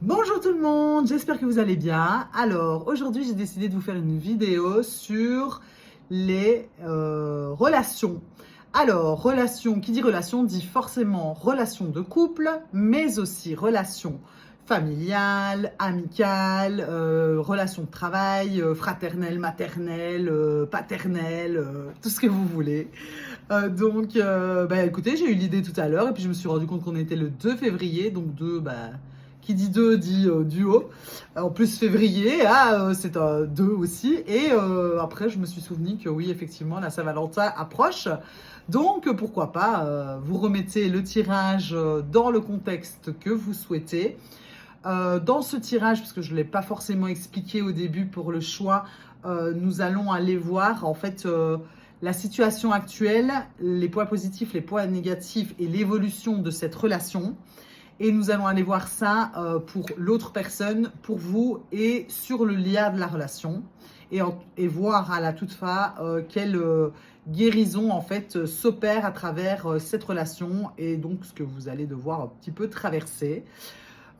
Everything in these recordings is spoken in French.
Bonjour tout le monde, j'espère que vous allez bien. Alors aujourd'hui j'ai décidé de vous faire une vidéo sur les relations. Alors relation, qui dit relation dit forcément relation de couple, mais aussi relation familiale, amicale, relation de travail, fraternelle, maternelle, paternelle, tout ce que vous voulez. Écoutez, j'ai eu l'idée tout à l'heure et puis je me suis rendu compte qu'on était le 2 février, donc qui dit 2 dit duo. En plus, février, c'est un 2 aussi. Et après, je me suis souvenu que oui, effectivement, la Saint-Valentin approche. Donc, pourquoi pas, vous remettez le tirage dans le contexte que vous souhaitez. Dans ce tirage, parce que je ne l'ai pas forcément expliqué au début pour le choix, nous allons aller voir en fait la situation actuelle, les points positifs, les points négatifs et l'évolution de cette relation. Et nous allons aller voir ça pour l'autre personne, pour vous et sur le lien de la relation. Et voir à la toute fin quelle guérison en fait s'opère à travers cette relation et donc ce que vous allez devoir un petit peu traverser.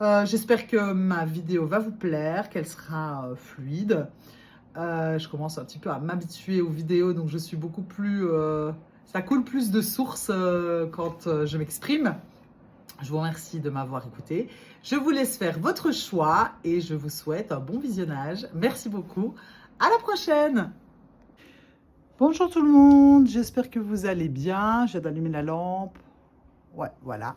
J'espère que ma vidéo va vous plaire, qu'elle sera fluide. Je commence un petit peu à m'habituer aux vidéos, donc je suis beaucoup plus... ça coule plus de sources quand je m'exprime. Je vous remercie de m'avoir écouté. Je vous laisse faire votre choix et je vous souhaite un bon visionnage. Merci beaucoup. À la prochaine. Bonjour tout le monde. J'espère que vous allez bien. Je viens d'allumer la lampe. Ouais, voilà.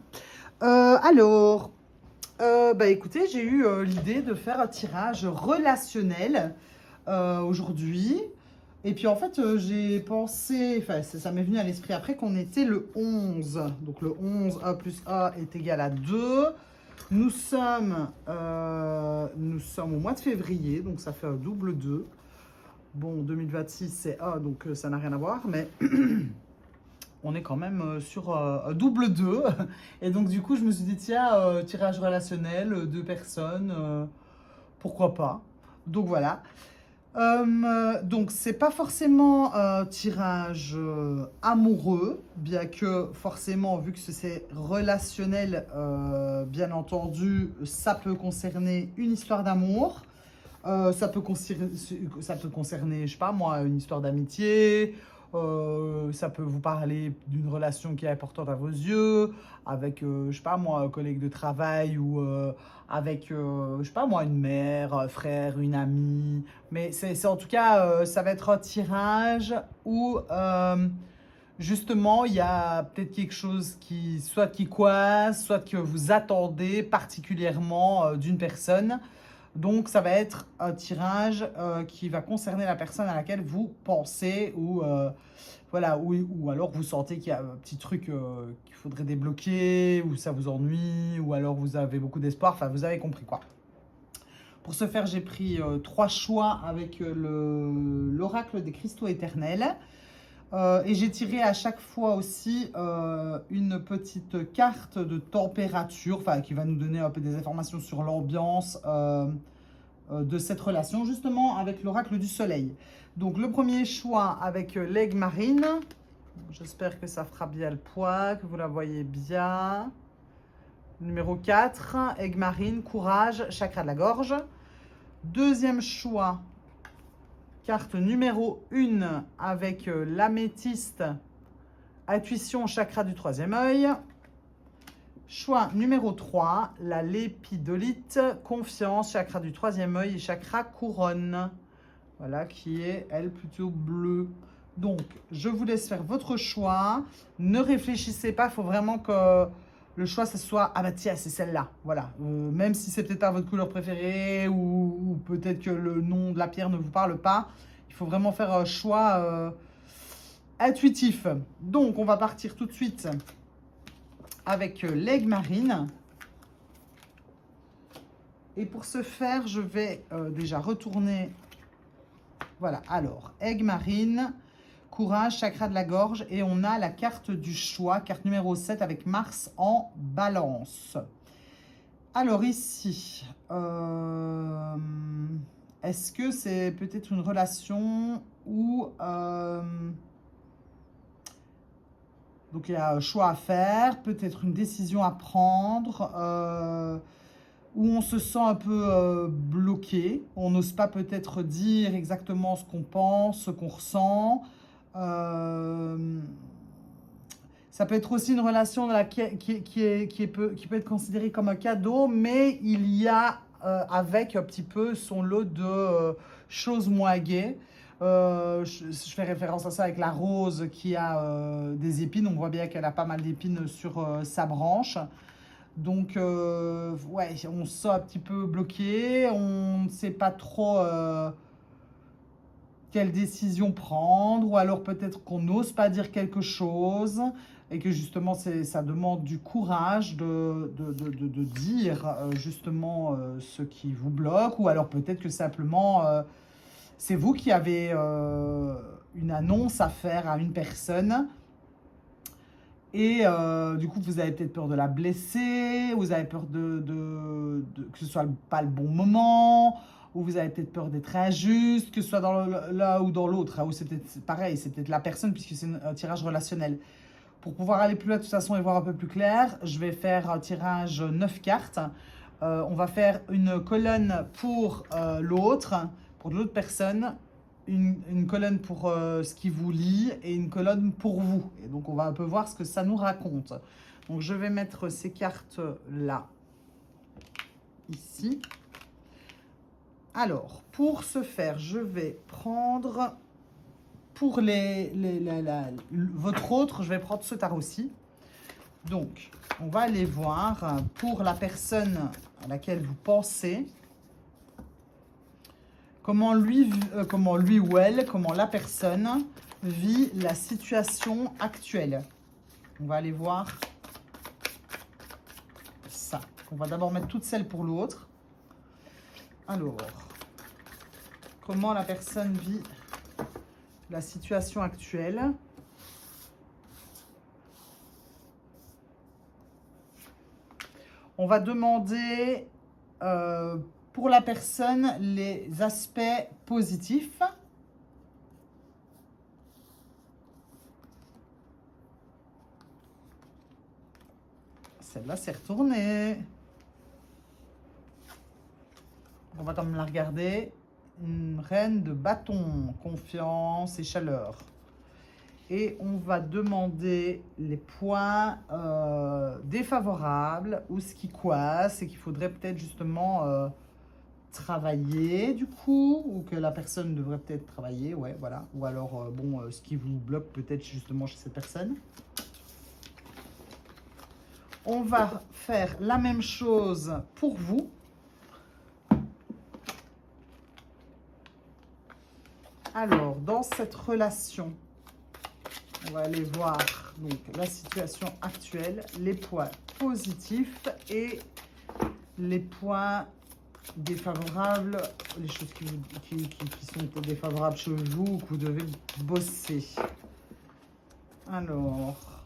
Écoutez, j'ai eu l'idée de faire un tirage relationnel aujourd'hui. Et puis en fait, j'ai pensé, enfin ça m'est venu à l'esprit après qu'on était le 11. Donc le 11, 1 plus 1 est égal à 2. Nous sommes au mois de février, donc ça fait un double 2. Bon, 2026 c'est 1, donc ça n'a rien à voir, mais on est quand même sur un double 2. Et donc du coup, je me suis dit, tiens, tirage relationnel, deux personnes, pourquoi pas. Donc voilà. Donc, c'est pas forcément un tirage amoureux, bien que forcément, vu que c'est relationnel, bien entendu, ça peut concerner une histoire d'amour. Ça peut concerner, je sais pas moi, une histoire d'amitié. Ça peut vous parler d'une relation qui est importante à vos yeux, avec, je sais pas moi, un collègue de travail ou avec, je sais pas moi, une mère, un frère, une amie. Mais c'est en tout cas, ça va être un tirage où justement il y a peut-être quelque chose qui, soit qui coince, soit que vous attendez particulièrement d'une personne. Donc, ça va être un tirage qui va concerner la personne à laquelle vous pensez ou, voilà, ou alors vous sentez qu'il y a un petit truc qu'il faudrait débloquer ou ça vous ennuie ou alors vous avez beaucoup d'espoir. Enfin, vous avez compris quoi. Pour ce faire, j'ai pris 3 choix avec l'oracle des cristaux éternels. Et j'ai tiré à chaque fois aussi une petite carte de température, qui va nous donner un peu des informations sur l'ambiance de cette relation, justement avec l'oracle du soleil. Donc le premier choix avec l'aigle marine. J'espère que ça fera bien le poids, que vous la voyez bien. Numéro 4, aigle marine, courage, chakra de la gorge. Deuxième choix, carte numéro 1 avec l'améthyste, intuition, chakra du troisième œil. Choix numéro 3, la lépidolite, confiance, chakra du troisième œil et chakra couronne. Voilà, qui est, elle, plutôt bleue. Donc, je vous laisse faire votre choix. Ne réfléchissez pas, il faut vraiment que le choix, ce soit, ah bah tiens, c'est celle-là. Voilà, même si c'est peut-être pas votre couleur préférée ou peut-être que le nom de la pierre ne vous parle pas, il faut vraiment faire un choix intuitif. Donc, on va partir tout de suite avec l'aigle marine. Et pour ce faire, je vais déjà retourner. Voilà, alors, aigle marine, courage, chakra de la gorge. Et on a la carte du choix, carte numéro 7 avec Mars en balance. Alors ici, est-ce que c'est peut-être une relation où... donc il y a un choix à faire, peut-être une décision à prendre, où on se sent un peu bloqué. On n'ose pas peut-être dire exactement ce qu'on pense, ce qu'on ressent. Ça peut être aussi une relation qui peut être considérée comme un cadeau, mais il y a avec un petit peu son lot de choses moins gaies. Je fais référence à ça avec la rose qui a des épines. On voit bien qu'elle a pas mal d'épines sur sa branche. Donc, ouais, on se sent un petit peu bloqué. On ne sait pas trop quelle décision prendre. Ou alors peut-être qu'on n'ose pas dire quelque chose. Et que justement, ça demande du courage de dire justement ce qui vous bloque. Ou alors peut-être que simplement, c'est vous qui avez une annonce à faire à une personne. Et du coup, vous avez peut-être peur de la blesser, vous avez peur que ce soit pas le bon moment, ou vous avez peut-être peur d'être injuste, que ce soit dans l'un ou dans l'autre, hein, ou c'est peut-être pareil, c'est peut-être la personne, puisque c'est un tirage relationnel. Pour pouvoir aller plus loin de toute façon et voir un peu plus clair, je vais faire un tirage 9 cartes. On va faire une colonne pour pour l'autre personne, une colonne pour ce qui vous lie et une colonne pour vous. Et donc on va un peu voir ce que ça nous raconte. Donc je vais mettre ces cartes là, ici. Alors, pour ce faire, je vais prendre, pour votre autre, je vais prendre ce tarot-ci. Donc, on va aller voir pour la personne à laquelle vous pensez, comment lui ou elle, comment la personne vit la situation actuelle. On va aller voir ça. On va d'abord mettre toutes celles pour l'autre. Alors, comment la personne vit la situation actuelle. On va demander pour la personne les aspects positifs. Celle-là s'est retournée. On va quand même la regarder. Une reine de bâton, confiance et chaleur. Et on va demander les points défavorables ou ce qui coince et qu'il faudrait peut-être justement travailler du coup, ou que la personne devrait peut-être travailler, ouais, voilà. Ou alors, ce qui vous bloque peut-être justement chez cette personne. On va faire la même chose pour vous. Alors, dans cette relation, on va aller voir donc la situation actuelle, les points positifs et les points défavorables, les choses qui sont défavorables chez vous, que vous devez bosser. Alors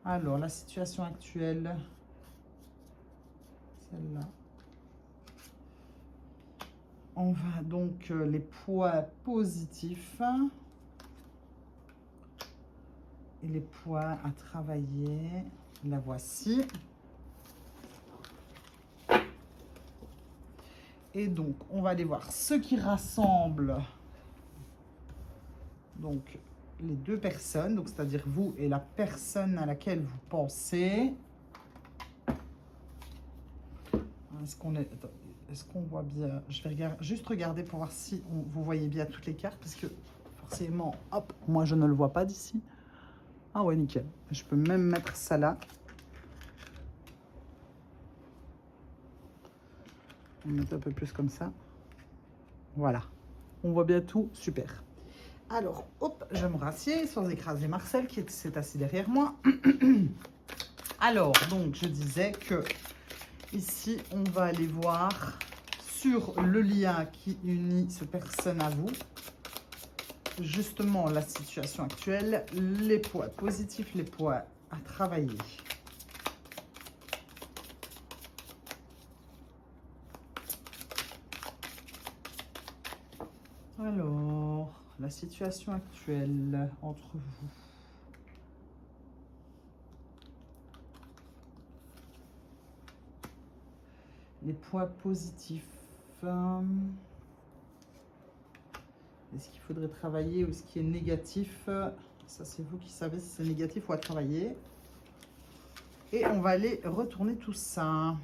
la situation actuelle, celle-là. On va donc les points positifs et les points à travailler. La voici. Et donc, on va aller voir ce qui rassemble donc les deux personnes, donc c'est-à-dire vous et la personne à laquelle vous pensez. Est-ce qu'on voit bien? Je vais juste regarder pour voir si vous voyez bien toutes les cartes, parce que forcément, hop, moi je ne le vois pas d'ici. Ah ouais, nickel. Je peux même mettre ça là. On met un peu plus comme ça. Voilà. On voit bien tout. Super. Alors, hop, je me rassieds sans écraser Marcel qui s'est assis derrière moi. Alors, donc, je disais que ici, on va aller voir sur le lien qui unit cette personne à vous. Justement, la situation actuelle, les points positifs, les points à travailler. Alors, la situation actuelle entre vous. Les points positifs. Est-ce qu'il faudrait travailler ou ce qui est négatif? Ça, c'est vous qui savez si c'est négatif ou à travailler. Et on va aller retourner tout ça.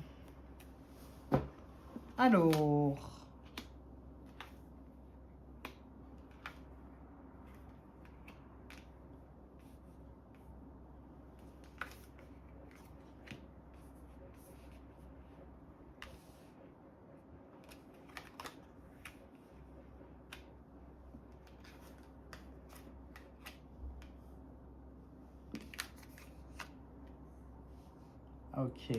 Alors... Ok.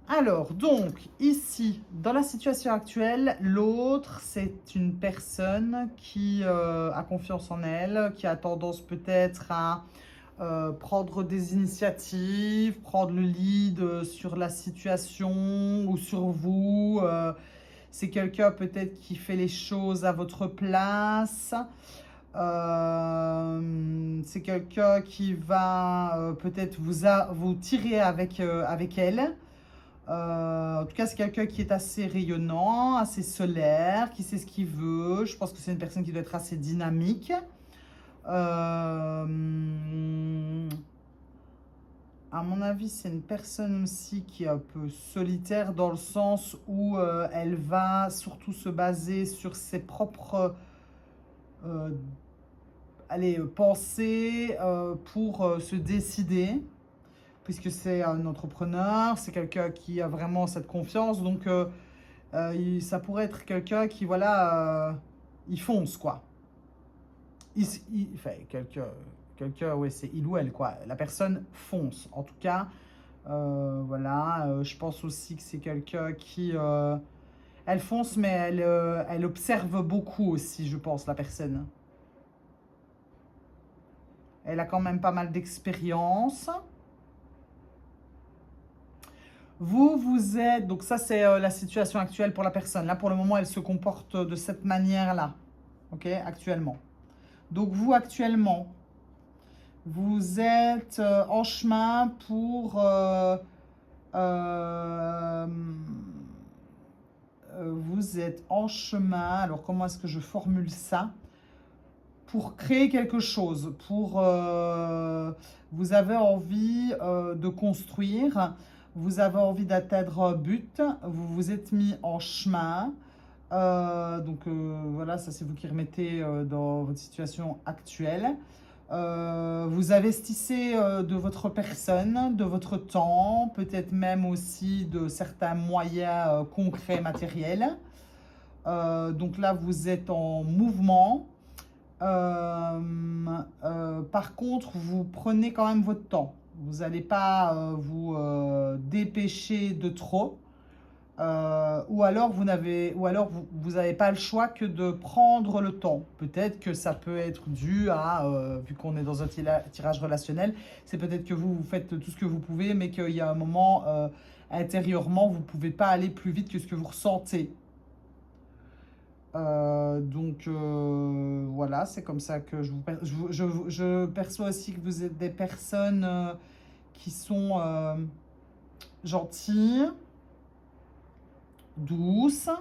Alors, donc, ici, dans la situation actuelle, l'autre, c'est une personne qui a confiance en elle, qui a tendance peut-être à prendre des initiatives, prendre le lead sur la situation ou sur vous. C'est quelqu'un peut-être qui fait les choses à votre place. C'est quelqu'un qui va peut-être vous tirer avec elle. En tout cas, c'est quelqu'un qui est assez rayonnant, assez solaire, qui sait ce qu'il veut. Je pense que c'est une personne qui doit être assez dynamique. À mon avis, c'est une personne aussi qui est un peu solitaire dans le sens où elle va surtout se baser sur ses propres pensées pour se décider. Puisque c'est un entrepreneur, c'est quelqu'un qui a vraiment cette confiance. Donc, ça pourrait être quelqu'un qui, voilà, il fonce, quoi. Enfin, quelqu'un, ouais, c'est il ou elle, quoi. La personne fonce. En tout cas, voilà, je pense aussi que c'est quelqu'un qui... elle fonce, mais elle observe beaucoup aussi, je pense, la personne. Elle a quand même pas mal d'expérience. Vous êtes... Donc ça, c'est la situation actuelle pour la personne. Là, pour le moment, elle se comporte de cette manière-là. Ok, actuellement. Donc vous, actuellement, vous êtes en chemin pour... vous êtes en chemin... Alors, comment est-ce que je formule ça? Pour créer quelque chose. Pour... vous avez envie de construire... Vous avez envie d'atteindre un but, vous vous êtes mis en chemin. Voilà, ça c'est vous qui remettez dans votre situation actuelle. Vous investissez de votre personne, de votre temps, peut-être même aussi de certains moyens concrets, matériels. Donc là, vous êtes en mouvement. Par contre, vous prenez quand même votre temps. Vous n'allez pas vous dépêcher de trop. Ou alors vous n'avez pas le choix que de prendre le temps. Peut-être que ça peut être dû à, vu qu'on est dans un tirage relationnel, c'est peut-être que vous faites tout ce que vous pouvez, mais qu'il y a un moment intérieurement, vous ne pouvez pas aller plus vite que ce que vous ressentez. Voilà, c'est comme ça que je perçois aussi que vous êtes des personnes qui sont gentilles, douces,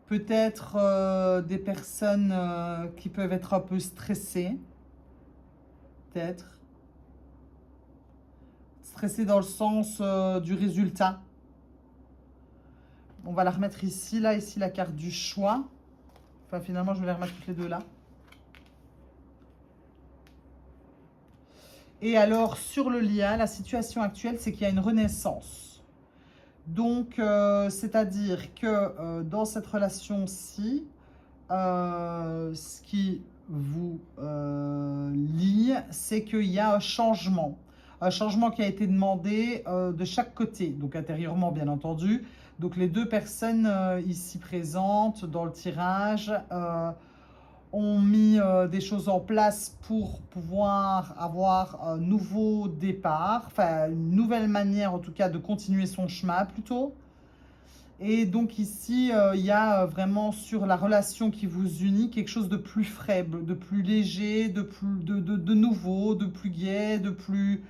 peut-être des personnes qui peuvent être un peu stressées, peut-être stressées dans le sens du résultat. On va la remettre ici, là, ici la carte du choix. Enfin, finalement, je vais les remettre toutes les deux là. Et alors, sur le lien, la situation actuelle, c'est qu'il y a une renaissance. Donc, c'est-à-dire que dans cette relation-ci, ce qui vous lie, c'est qu'il y a un changement. Un changement qui a été demandé de chaque côté, donc intérieurement, bien entendu. Donc, les deux personnes ici présentes dans le tirage ont mis des choses en place pour pouvoir avoir un nouveau départ, enfin une nouvelle manière en tout cas de continuer son chemin plutôt. Et donc ici, il y a vraiment sur la relation qui vous unit quelque chose de plus frais, de plus léger, de nouveau, de plus gai, de plus...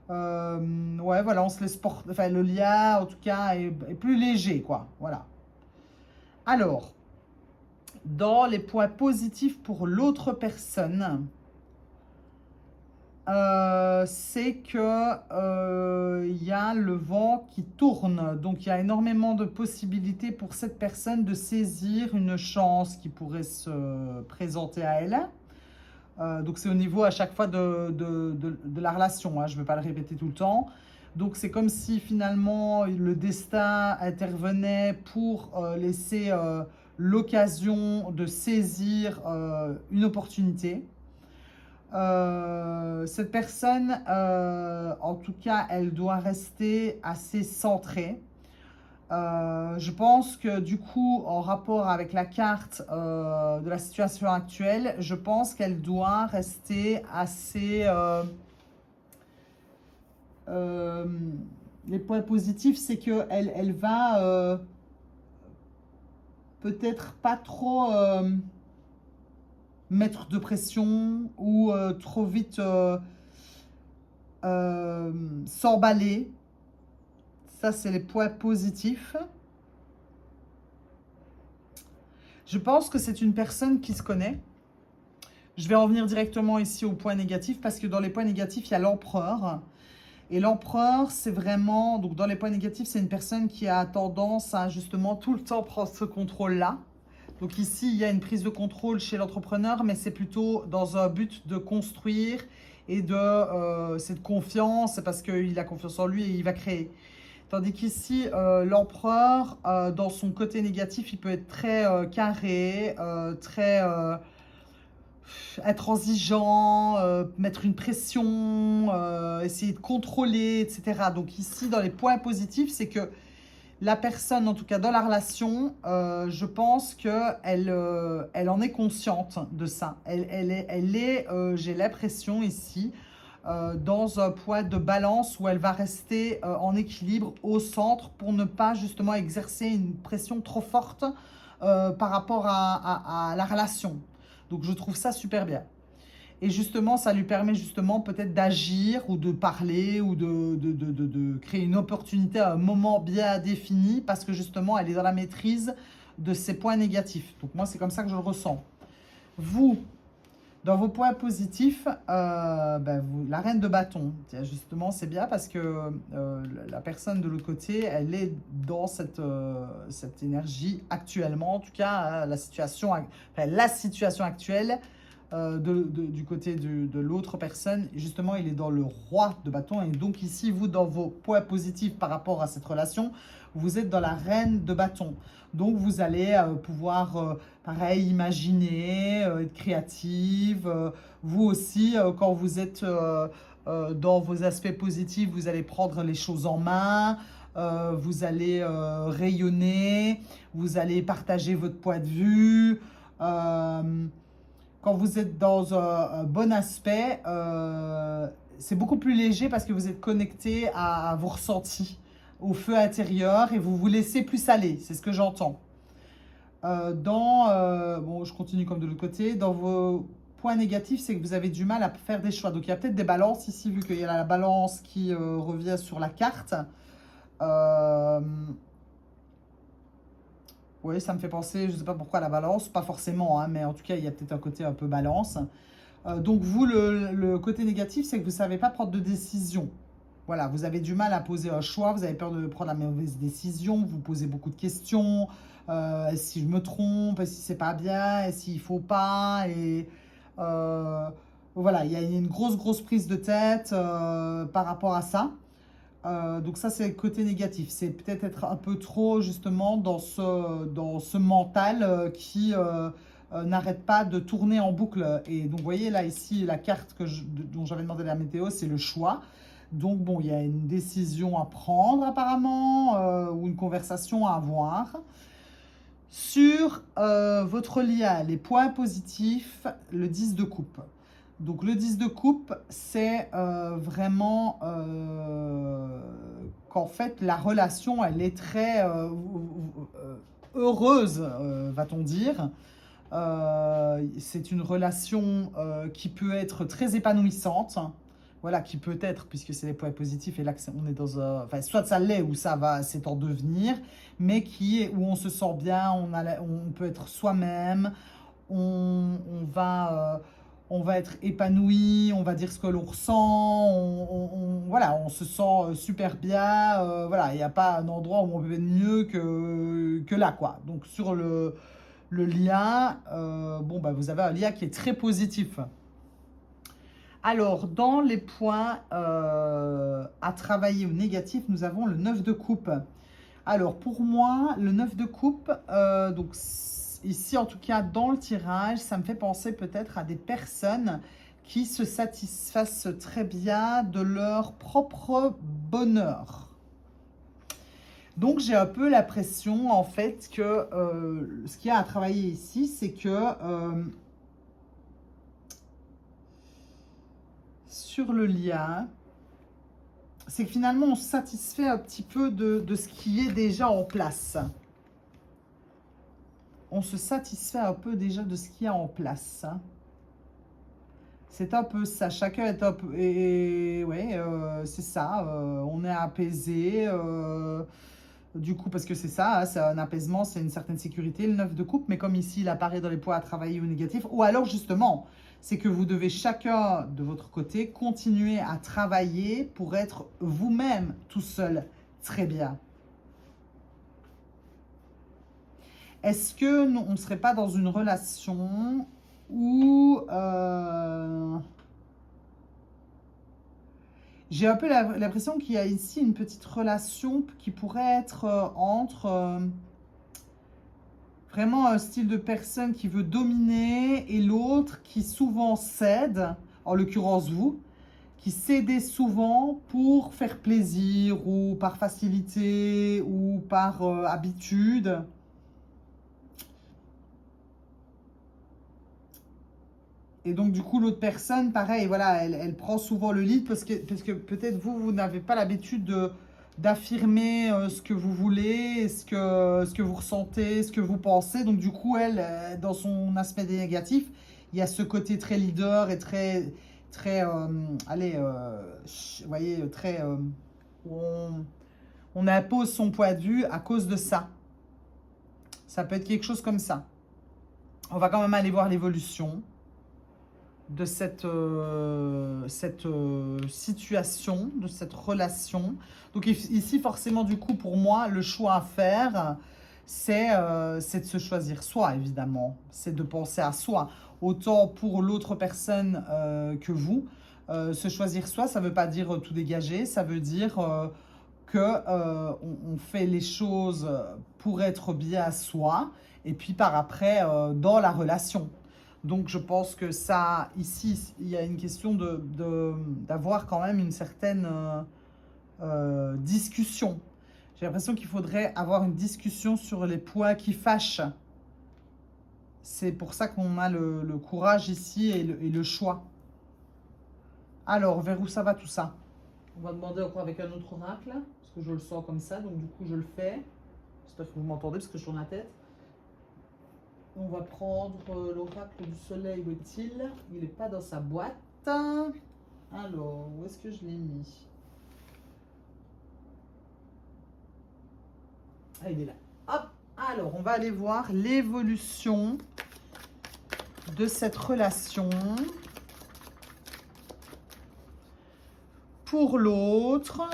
ouais, voilà, on se laisse porter... Enfin, le lien, en tout cas, est plus léger, quoi. Voilà. Alors, dans les points positifs pour l'autre personne, c'est que y a le vent qui tourne. Donc, il y a énormément de possibilités pour cette personne de saisir une chance qui pourrait se présenter à elle. Donc, c'est au niveau à chaque fois de la relation. Hein, je ne vais pas le répéter tout le temps. Donc, c'est comme si finalement le destin intervenait pour laisser l'occasion de saisir une opportunité. Cette personne, en tout cas, elle doit rester assez centrée. Je pense que du coup, en rapport avec la carte de la situation actuelle, je pense qu'elle doit rester assez... les points positifs, c'est qu'elle va peut-être pas trop mettre de pression ou trop vite s'emballer. Ça, c'est les points positifs. Je pense que c'est une personne qui se connaît. Je vais en venir directement ici aux points négatifs parce que dans les points négatifs, il y a l'empereur. Et l'empereur, c'est vraiment... Donc, dans les points négatifs, c'est une personne qui a tendance à justement tout le temps prendre ce contrôle-là. Donc ici, il y a une prise de contrôle chez l'entrepreneur, mais c'est plutôt dans un but de construire et de cette confiance, parce qu'il a confiance en lui et il va créer. Tandis qu'ici, l'empereur, dans son côté négatif, il peut être très carré, très intransigeant, mettre une pression, essayer de contrôler, etc. Donc ici, dans les points positifs, c'est que la personne, en tout cas dans la relation, je pense qu'elle elle en est consciente de ça. Elle est j'ai l'impression ici, dans un point de balance où elle va rester en équilibre au centre pour ne pas justement exercer une pression trop forte par rapport à la relation. Donc je trouve ça super bien. Et justement, ça lui permet justement peut-être d'agir ou de parler ou de créer une opportunité à un moment bien défini parce que justement, elle est dans la maîtrise de ses points négatifs. Donc moi, c'est comme ça que je le ressens. Vous, dans vos points positifs, la reine de bâton, tiens, justement, c'est bien parce que la personne de l'autre côté, elle est dans cette énergie actuellement, en tout cas, la situation actuelle. Du côté de l'autre personne, justement, il est dans le roi de bâton. Et donc ici, vous, dans vos points positifs par rapport à cette relation, vous êtes dans la reine de bâton. Donc, vous allez pouvoir, pareil, imaginer, être créative. Vous aussi, quand vous êtes dans vos aspects positifs, vous allez prendre les choses en main. Vous allez rayonner. Vous allez partager votre point de vue. Quand vous êtes dans un bon aspect, c'est beaucoup plus léger parce que vous êtes connecté à vos ressentis, au feu intérieur et vous vous laissez plus aller. C'est ce que j'entends. Bon, je continue comme de l'autre côté. Dans vos points négatifs, c'est que vous avez du mal à faire des choix. Donc, il y a peut-être des balances ici, vu qu'il y a la balance qui revient sur la carte. Oui, ça me fait penser, je ne sais pas pourquoi la balance, pas forcément, hein, mais en tout cas, il y a peut-être un côté un peu balance. Donc vous, le côté négatif, c'est que vous ne savez pas prendre de décision. Voilà, vous avez du mal à poser un choix, vous avez peur de prendre la mauvaise décision, vous posez beaucoup de questions. Si je me trompe, si c'est pas bien, s'il ne faut pas. Et voilà, il y a une grosse prise de tête par rapport à ça. Donc ça, c'est le côté négatif. C'est peut-être être un peu trop, justement, dans ce mental qui n'arrête pas de tourner en boucle. Et donc, vous voyez, là, ici, la carte dont j'avais demandé la météo, c'est le choix. Donc, bon, il y a une décision à prendre, apparemment, ou une conversation à avoir. Sur votre lien, les points positifs, le 10 de coupe. Donc le 10 de coupe, c'est vraiment qu'en fait la relation, elle est très heureuse, va-t-on dire. C'est une relation qui peut être très épanouissante. Voilà, qui peut être, puisque c'est les points positifs, et là on est dans un... Enfin, soit ça l'est ou ça va, c'est en devenir, mais où on se sent bien, on peut être soi-même, on va être épanoui, on va dire ce que l'on ressent, voilà, on se sent super bien, voilà, il n'y a pas un endroit où on peut être mieux que là, quoi. Donc sur le lien, bon, bah, vous avez un lien qui est très positif. Alors, dans les points à travailler ou négatifs, nous avons le 9 de coupe. Alors, pour moi, le 9 de coupe, donc ici, en tout cas, dans le tirage, ça me fait penser peut-être à des personnes qui se satisfassent très bien de leur propre bonheur. Donc, j'ai un peu l'impression, en fait, que ce qu'il y a à travailler ici, c'est que sur le lien, c'est que finalement, on se satisfait un petit peu de ce qui est déjà en place. On se satisfait un peu déjà de ce qu'il y a en place. C'est un peu ça. Chacun est un peu... Et ouais, c'est ça. On est apaisé. Du coup, parce que c'est ça, hein, c'est un apaisement, c'est une certaine sécurité, le 9 de coupe. Mais comme ici, il apparaît dans les points à travailler ou négatifs. Ou alors, justement, c'est que vous devez chacun de votre côté continuer à travailler pour être vous-même tout seul très bien. Est-ce que on ne serait pas dans une relation où j'ai un peu l'impression qu'il y a ici une petite relation qui pourrait être entre vraiment un style de personne qui veut dominer et l'autre qui souvent cède, en l'occurrence vous, qui cédez souvent pour faire plaisir ou par facilité ou par habitude. Et donc, du coup, l'autre personne, pareil, voilà, elle prend souvent le lead parce que peut-être vous n'avez pas l'habitude d'affirmer ce que vous voulez, ce que vous ressentez, ce que vous pensez. Donc, du coup, elle, dans son aspect négatif, il y a ce côté très leader et très, allez, vous voyez, très, où on impose son point de vue à cause de ça. Ça peut être quelque chose comme ça. On va quand même aller voir l'évolution de cette situation, de cette relation. Donc ici, forcément, du coup, pour moi, le choix à faire, c'est de se choisir soi, évidemment. C'est de penser à soi. Autant pour l'autre personne que vous. Se choisir soi, ça ne veut pas dire tout dégager, ça veut dire on fait les choses pour être bien à soi, et puis par après, dans la relation. Donc je pense que ça, ici, il y a une question d'avoir quand même une certaine discussion. J'ai l'impression qu'il faudrait avoir une discussion sur les points qui fâchent. C'est pour ça qu'on a le courage ici et le choix. Alors, vers où ça va tout ça? On va demander encore avec un autre oracle, parce que je le sens comme ça, donc du coup je le fais. J'espère que vous m'entendez, parce que je tourne la tête. On va prendre l'oracle du soleil, où est-il? Il n'est pas dans sa boîte. Alors, où est-ce que je l'ai mis? Ah, il est là. Hop. Alors, on va aller voir l'évolution de cette relation pour l'autre,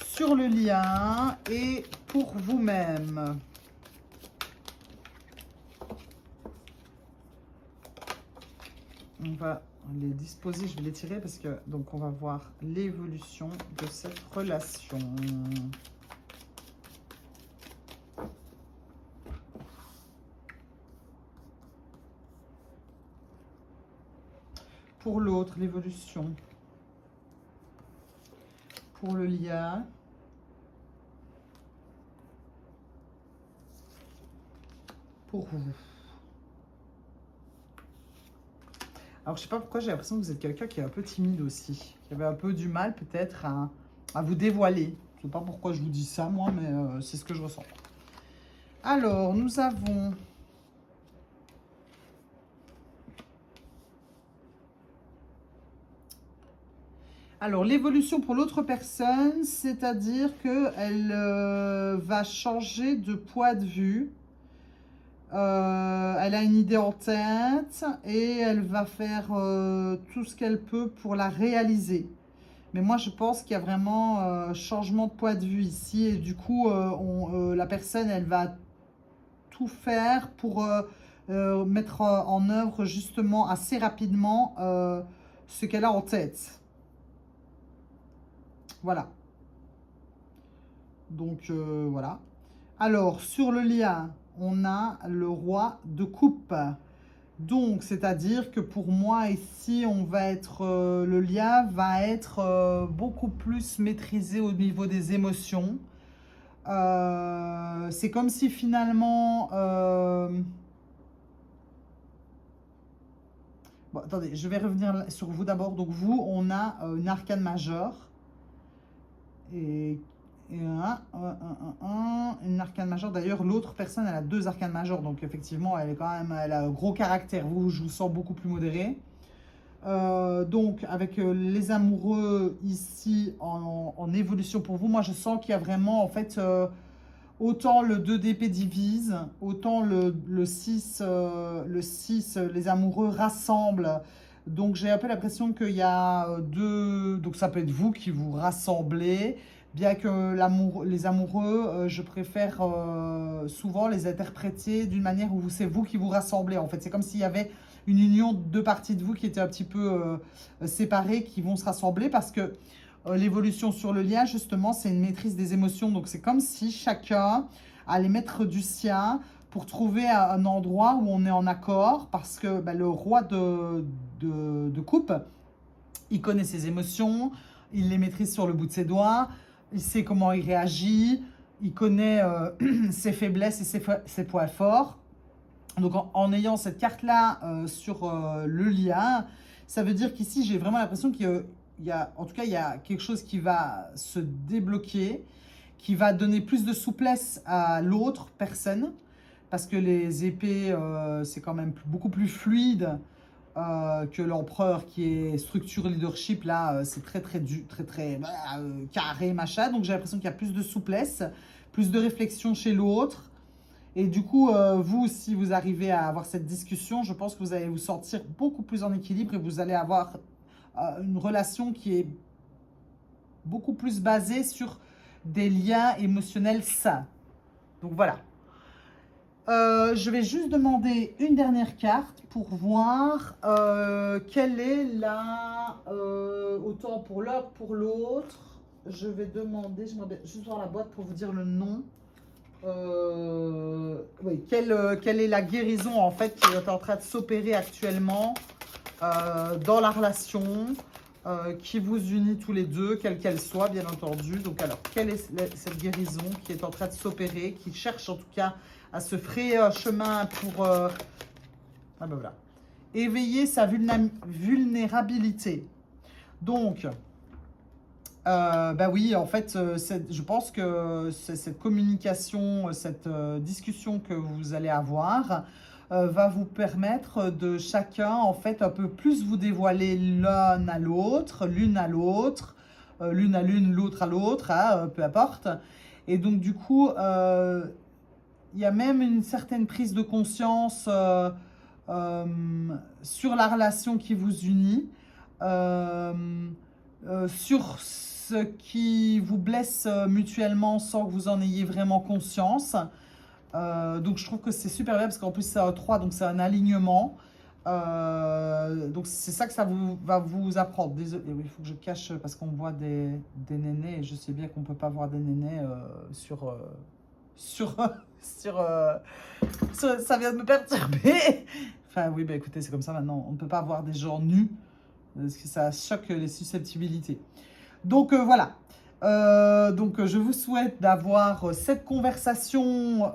sur le lien et pour vous-même. On va les disposer, je vais les tirer parce que donc on va voir l'évolution de cette relation. Pour l'autre, l'évolution. Pour le lien. Pour vous. Alors, je sais pas pourquoi j'ai l'impression que vous êtes quelqu'un qui est un peu timide aussi, qui avait un peu du mal peut-être à vous dévoiler. Je sais pas pourquoi je vous dis ça, moi, mais c'est ce que je ressens. Alors, nous avons... Alors, l'évolution pour l'autre personne, c'est-à-dire qu'elle va changer de point de vue. Elle a une idée en tête et elle va faire tout ce qu'elle peut pour la réaliser. Mais moi, je pense qu'il y a vraiment changement de point de vue ici. Et du coup, la personne, elle va tout faire pour mettre en œuvre justement assez rapidement ce qu'elle a en tête. Voilà. Donc, voilà. Alors, sur le lien, on a le roi de coupe. Donc, c'est-à-dire que pour moi, ici, on va être, le lien va être beaucoup plus maîtrisé au niveau des émotions. C'est comme si finalement... Bon, attendez, je vais revenir sur vous d'abord. Donc, vous, on a une arcane majeure. Et une arcane majeure. D'ailleurs, l'autre personne, elle a 2 arcanes majeures. Donc, effectivement, elle est quand même, elle a un gros caractère. Vous, je vous sens beaucoup plus modéré. Donc, avec les amoureux ici en évolution pour vous, moi, je sens qu'il y a vraiment, en fait, autant le 2 d'épée divise, autant le 6, les amoureux rassemblent. Donc, j'ai un peu l'impression qu'il y a 2... Donc, ça peut être vous qui vous rassemblez. Bien que les amoureux, je préfère souvent les interpréter d'une manière où c'est vous qui vous rassemblez. En fait, c'est comme s'il y avait une union de 2 parties de vous qui étaient un petit peu séparées, qui vont se rassembler parce que l'évolution sur le lien, justement, c'est une maîtrise des émotions. Donc, c'est comme si chacun allait mettre du sien pour trouver un endroit où on est en accord parce que le roi de coupe, il connaît ses émotions, il les maîtrise sur le bout de ses doigts, il sait comment il réagit, il connaît ses faiblesses et ses points forts. Donc, en ayant cette carte-là sur le lien, ça veut dire qu'ici, j'ai vraiment l'impression qu'il y a, en tout cas, il y a quelque chose qui va se débloquer, qui va donner plus de souplesse à l'autre personne, parce que les épées, c'est quand même beaucoup plus fluide que l'empereur qui est structure leadership. Là, c'est très carré, machin. Donc, j'ai l'impression qu'il y a plus de souplesse, plus de réflexion chez l'autre. Et du coup, vous, si vous arrivez à avoir cette discussion, je pense que vous allez vous sentir beaucoup plus en équilibre et vous allez avoir une relation qui est beaucoup plus basée sur des liens émotionnels sains. Donc voilà. Je vais juste demander une dernière carte pour voir quelle est la... autant pour l'un que pour l'autre. Je vais demander, j'aimerais juste voir la boîte pour vous dire le nom. Oui, quelle est la guérison en fait qui est en train de s'opérer actuellement dans la relation qui vous unit tous les deux, quelle qu'elle soit, bien entendu. Donc alors, quelle est cette guérison qui est en train de s'opérer, qui cherche en tout cas à se frayer un chemin pour voilà, éveiller sa vulnérabilité. Donc, oui, en fait, je pense que cette communication, cette discussion que vous allez avoir va vous permettre de chacun, en fait, un peu plus vous dévoiler l'un à l'autre, l'une à l'autre, l'une à l'une, l'autre à l'autre, hein, peu importe. Et donc, du coup, il y a même une certaine prise de conscience sur la relation qui vous unit, sur ce qui vous blesse mutuellement sans que vous en ayez vraiment conscience. Donc je trouve que c'est super bien parce qu'en plus c'est un 3, donc c'est un alignement. Donc c'est ça que ça va vous apprendre. Désolé, il faut que je cache parce qu'on voit des nénés et je sais bien qu'on ne peut pas voir des nénés sur ça vient de me perturber. Enfin oui, écoutez, c'est comme ça maintenant. On ne peut pas voir des gens nus parce que ça choque les susceptibilités. Donc voilà. Donc je vous souhaite d'avoir cette conversation,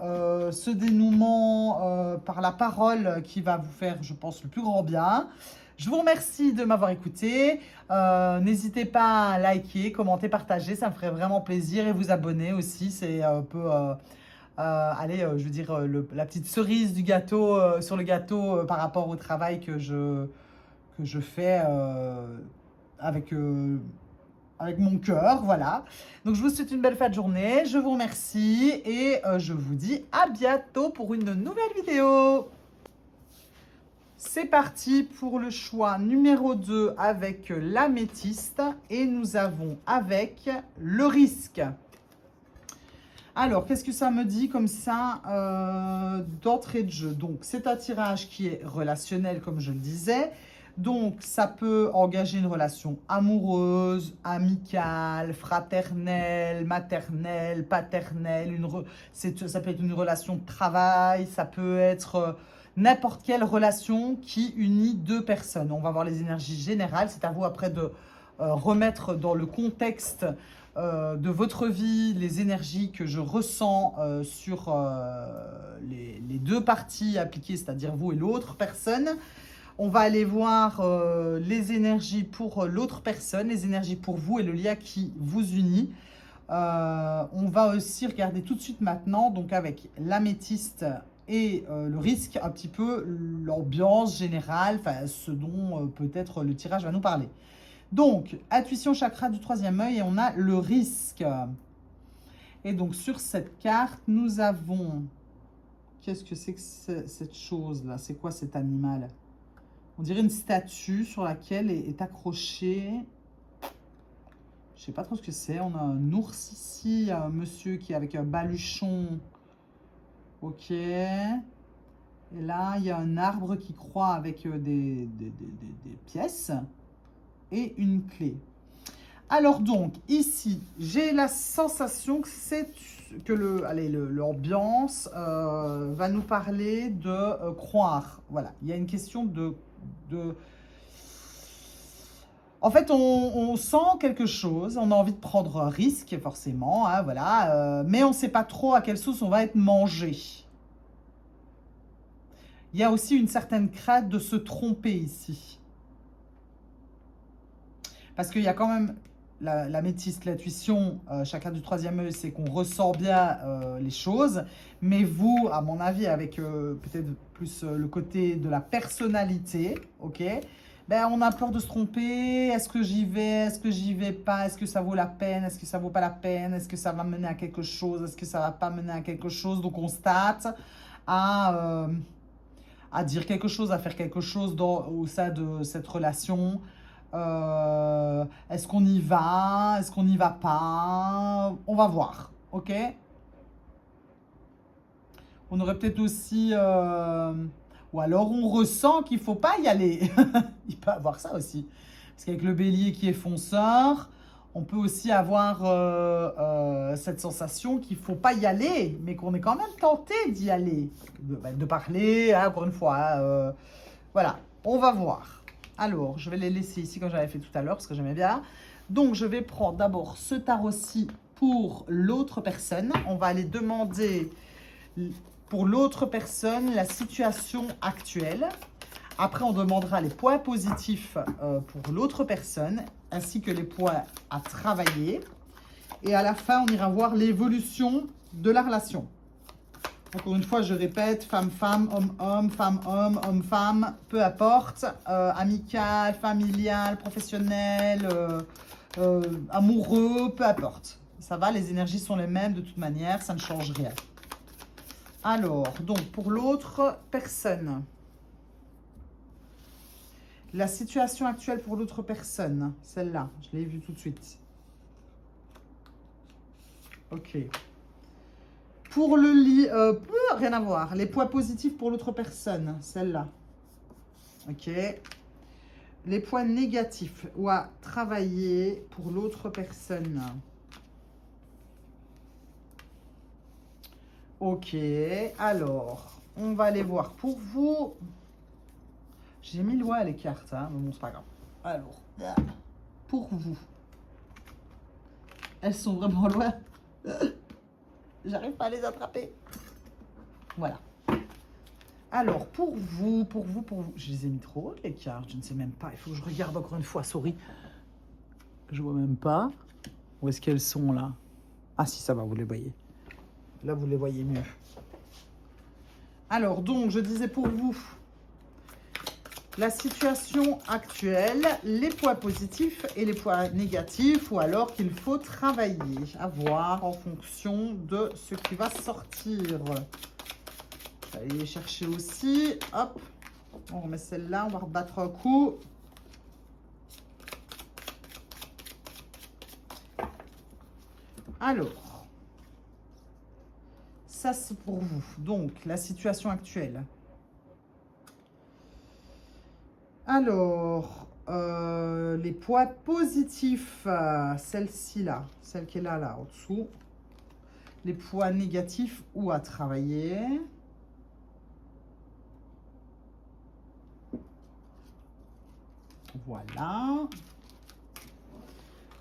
ce dénouement par la parole qui va vous faire, je pense, le plus grand bien. Je vous remercie de m'avoir écouté. N'hésitez pas à liker, commenter, partager. Ça me ferait vraiment plaisir. Et vous abonner aussi. C'est un peu... allez, je veux dire, la petite cerise du gâteau, sur le gâteau par rapport au travail que je fais avec, avec mon cœur, voilà. Donc, je vous souhaite une belle fin de journée. Je vous remercie et je vous dis à bientôt pour une nouvelle vidéo. C'est parti pour le choix numéro 2 avec l'améthyste et nous avons avec le risque. Alors, qu'est-ce que ça me dit comme ça d'entrée de jeu? Donc, c'est un tirage qui est relationnel, comme je le disais. Donc, ça peut engager une relation amoureuse, amicale, fraternelle, maternelle, paternelle. Ça peut être une relation de travail, ça peut être n'importe quelle relation qui unit deux personnes. On va voir les énergies générales. C'est à vous après de remettre dans le contexte de votre vie les énergies que je ressens sur les deux parties appliquées, c'est-à-dire vous et l'autre personne. On va aller voir les énergies pour l'autre personne, les énergies pour vous et le lien qui vous unit. On va aussi regarder tout de suite maintenant, donc avec l'améthyste et le risque, un petit peu l'ambiance générale, ce dont peut-être le tirage va nous parler. Donc, intuition chakra du 3e œil et on a le risque. Et donc, sur cette carte, nous avons... Qu'est-ce que c'est que cette chose-là? C'est quoi cet animal? On dirait une statue sur laquelle est accroché... Je ne sais pas trop ce que c'est. On a un ours ici, un monsieur qui est avec un baluchon. Ok. Et là, il y a un arbre qui croît avec des pièces. Et une clé. Alors donc, ici, j'ai la sensation que l'ambiance va nous parler de croire. Voilà, il y a une question de... En fait, on sent quelque chose, on a envie de prendre un risque, forcément, hein, voilà, mais on ne sait pas trop à quelle sauce on va être mangé. Il y a aussi une certaine crainte de se tromper ici. Parce qu'il y a quand même l'améthyste, l'intuition, chacun du 3e œil, c'est qu'on ressent bien les choses. Mais vous, à mon avis, avec peut-être plus le côté de la personnalité, ok, ben, on a peur de se tromper. Est-ce que j'y vais? Est-ce que j'y vais pas? Est-ce que ça vaut la peine? Est-ce que ça vaut pas la peine? Est-ce que ça va mener à quelque chose? Est-ce que ça va pas mener à quelque chose? Donc, on se tâte à dire quelque chose, à faire quelque chose au sein de cette relation. Est-ce qu'on y va? Est-ce qu'on n'y va pas? On va voir, ok? On aurait peut-être aussi... ou alors on ressent qu'il ne faut pas y aller. Il peut y avoir ça aussi. Parce qu'avec le bélier qui est fonceur, on peut aussi avoir cette sensation qu'il ne faut pas y aller, mais qu'on est quand même tenté d'y aller. De parler, hein, encore une fois. Hein, voilà, on va voir. Alors, je vais les laisser ici comme j'avais fait tout à l'heure, parce que j'aimais bien. Donc, je vais prendre d'abord ce tarot-ci pour l'autre personne. On va aller demander pour l'autre personne la situation actuelle. Après, on demandera les points positifs pour l'autre personne, ainsi que les points à travailler. Et à la fin, on ira voir l'évolution de la relation. Encore une fois, je répète, femme-femme, homme-homme, femme-homme, homme-femme, peu importe, amical, familial, professionnel, amoureux, peu importe. Ça va, les énergies sont les mêmes de toute manière, ça ne change rien. Alors, donc, pour l'autre personne, la situation actuelle pour l'autre personne, celle-là, je l'ai vue tout de suite. Ok. Pour le lit, rien à voir. Les points positifs pour l'autre personne, celle-là. Ok. Les points négatifs ou à travailler pour l'autre personne. Ok. Alors, on va aller voir pour vous. J'ai mis loin les cartes, hein, mais bon, c'est pas grave. Alors, pour vous. Elles sont vraiment loin. J'arrive pas à les attraper. Voilà. Alors, pour vous, je les ai mis trop hautes les cartes, je ne sais même pas. Il faut que je regarde encore une fois, sorry. Je vois même pas. Où est-ce qu'elles sont là? Ah si, ça va, vous les voyez. Là, vous les voyez mieux. Alors, donc, je disais pour vous, la situation actuelle, les points positifs et les points négatifs, ou alors qu'il faut travailler, à voir en fonction de ce qui va sortir. Je vais aller les chercher aussi. Hop, on remet celle-là, on va rebattre un coup. Alors, ça c'est pour vous. Donc, la situation actuelle. Alors, les points positifs, celle-ci là, celle qui est là, là, en dessous. Les points négatifs ou à travailler. Voilà.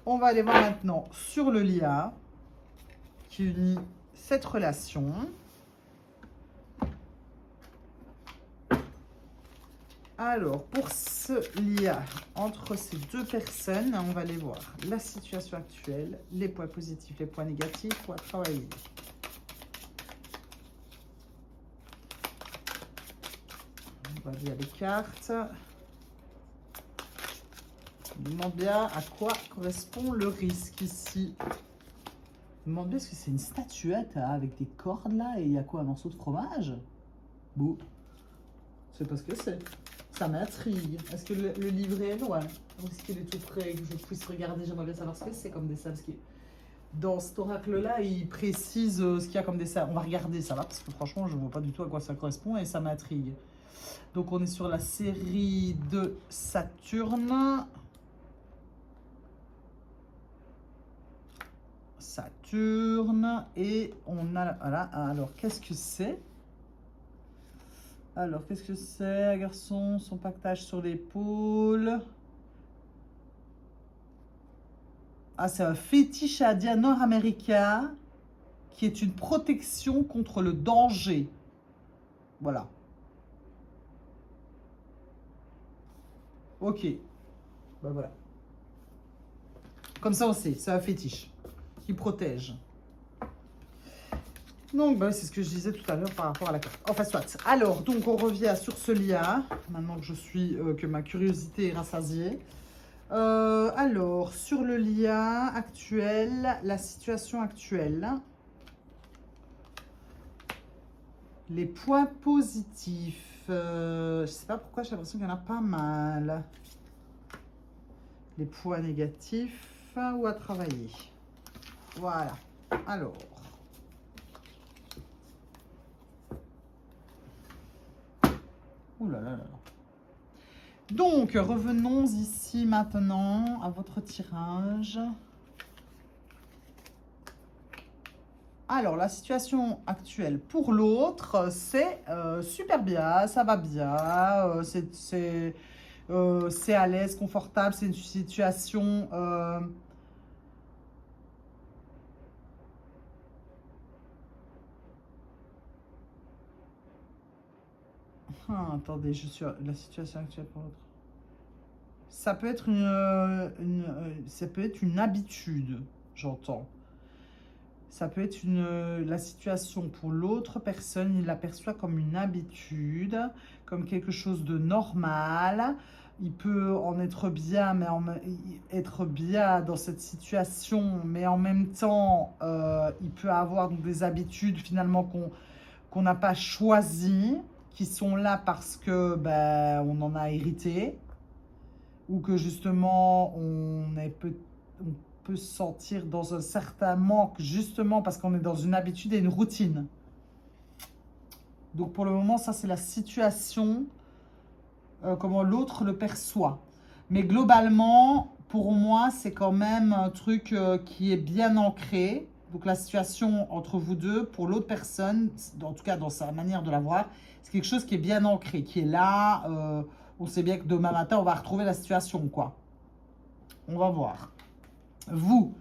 On va aller voir maintenant sur le lien qui unit cette relation. Alors, pour ce lien entre ces deux personnes, on va aller voir la situation actuelle, les points positifs, les points négatifs, ou à travailler. On va via les cartes. On demande bien à quoi correspond le risque ici. On demande bien, est-ce que c'est une statuette hein, avec des cordes là et il y a quoi, un morceau de fromage? Bon, je sais pas ce que c'est. Ça m'intrigue. Est-ce que le livret est loin? Ou est-ce qu'il est tout près et que je puisse regarder? J'aimerais bien savoir ce que c'est comme dessin. Parce que dans cet oracle-là, il précise ce qu'il y a comme dessin. On va regarder ça là, parce que franchement, je ne vois pas du tout à quoi ça correspond et ça m'intrigue. Donc, on est sur la série de Saturne. Saturne. Et on a... Voilà. Alors, qu'est-ce que c'est? Alors, qu'est-ce que c'est? Un garçon, son pactage sur l'épaule. Ah, c'est un fétiche indien nord-américain qui est une protection contre le danger. Voilà. Ok. Ben voilà. Comme ça, on sait. C'est un fétiche qui protège. Donc, ben, c'est ce que je disais tout à l'heure par rapport à la carte. Enfin, soit. Alors, donc, on revient sur ce lien. Maintenant que je suis, que ma curiosité est rassasiée. Alors, sur le lien actuel, la situation actuelle. Les points positifs. Je ne sais pas pourquoi, j'ai l'impression qu'il y en a pas mal. Les points négatifs ou à travailler. Voilà. Alors. Ouh là là là. Donc, revenons ici maintenant à votre tirage. Alors, la situation actuelle pour l'autre, c'est super bien, ça va bien, c'est à l'aise, confortable, c'est une situation... attendez, je suis la situation actuelle pour l'autre. Ça peut être ça peut être une habitude, j'entends. Ça peut être la situation pour l'autre personne, il l'aperçoit comme une habitude, comme quelque chose de normal. Il peut en être bien, mais être bien dans cette situation, mais en même temps, il peut avoir donc, des habitudes finalement qu'on n'a pas choisies, qui sont là parce que ben, on en a hérité, ou que justement on peut se sentir dans un certain manque justement parce qu'on est dans une habitude et une routine. Donc pour le moment, ça c'est la situation, comment l'autre le perçoit. Mais globalement, pour moi, c'est quand même un truc qui est bien ancré. Donc la situation entre vous deux, pour l'autre personne, en tout cas dans sa manière de la voir, c'est quelque chose qui est bien ancré, qui est là. On sait bien que demain matin, on va retrouver la situation, quoi. On va voir. Vous,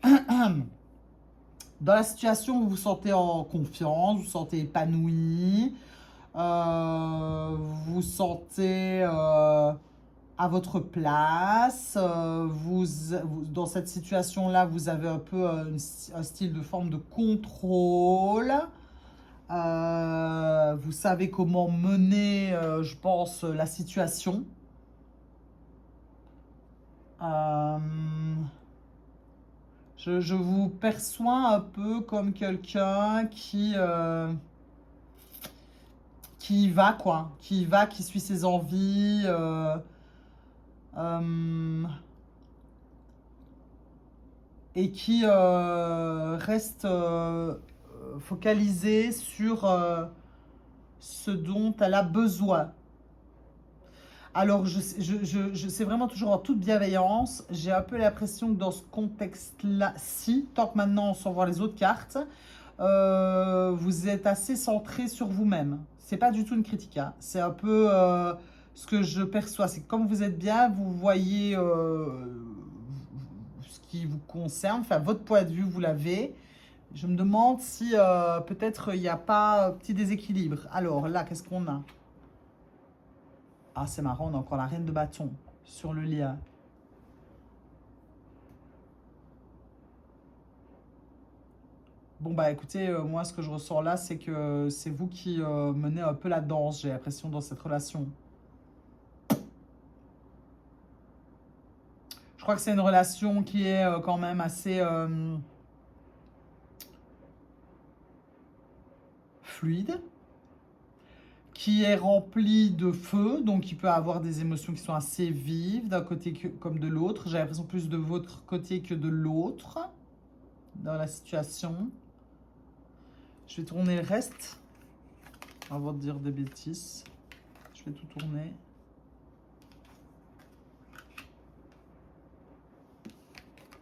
dans la situation, vous vous sentez en confiance, vous vous sentez épanoui. Vous sentez à votre place. Dans cette situation-là, vous avez un peu un style de forme de contrôle. Vous savez comment mener, je pense, la situation. Euh, je vous perçois un peu comme quelqu'un qui y va, quoi. Qui y va, qui suit ses envies. Et qui reste focalisé sur ce dont elle a besoin. Alors, c'est vraiment toujours en toute bienveillance. J'ai un peu l'impression que dans ce contexte-là, si, tant que maintenant, sans voir les autres cartes, vous êtes assez centré sur vous-même. C'est pas du tout une critique, hein. C'est un peu ce que je perçois. C'est que comme vous êtes bien, vous voyez ce qui vous concerne, enfin, votre point de vue, vous l'avez. Je me demande si peut-être il n'y a pas un petit déséquilibre. Alors là, qu'est-ce qu'on a? Ah, c'est marrant, on a encore la reine de bâton sur le lien. Bon, bah écoutez, moi, ce que je ressens là, c'est que c'est vous qui menez un peu la danse, j'ai l'impression, dans cette relation. Je crois que c'est une relation qui est quand même assez fluide, qui est remplie de feu, donc il peut avoir des émotions qui sont assez vives d'un côté comme de l'autre. J'ai l'impression plus de votre côté que de l'autre dans la situation. Je vais tourner le reste avant de dire des bêtises. Je vais tout tourner.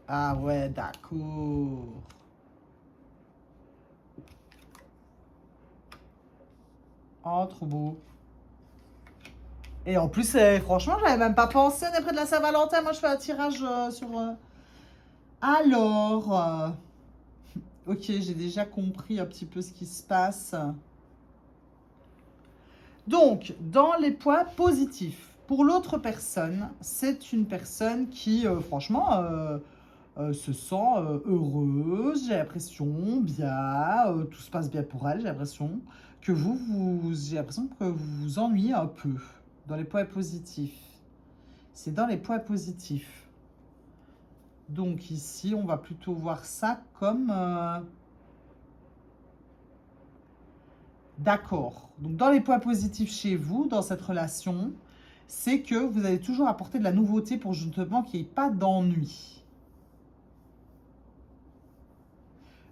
Ah ouais, d'accord. Oh, trop beau. Et en plus, franchement, j'avais même pas pensé, on est près de la Saint-Valentin. Moi, je fais un tirage sur... Alors... ok, j'ai déjà compris un petit peu ce qui se passe. Donc, dans les points positifs, pour l'autre personne, c'est une personne qui, franchement, se sent heureuse, j'ai l'impression, bien, tout se passe bien pour elle, j'ai l'impression que j'ai l'impression que vous vous ennuyez un peu dans les points positifs. C'est dans les points positifs. Donc ici, on va plutôt voir ça comme... d'accord. Donc dans les points positifs chez vous, dans cette relation, c'est que vous allez toujours apporter de la nouveauté pour justement qu'il n'y ait pas d'ennui.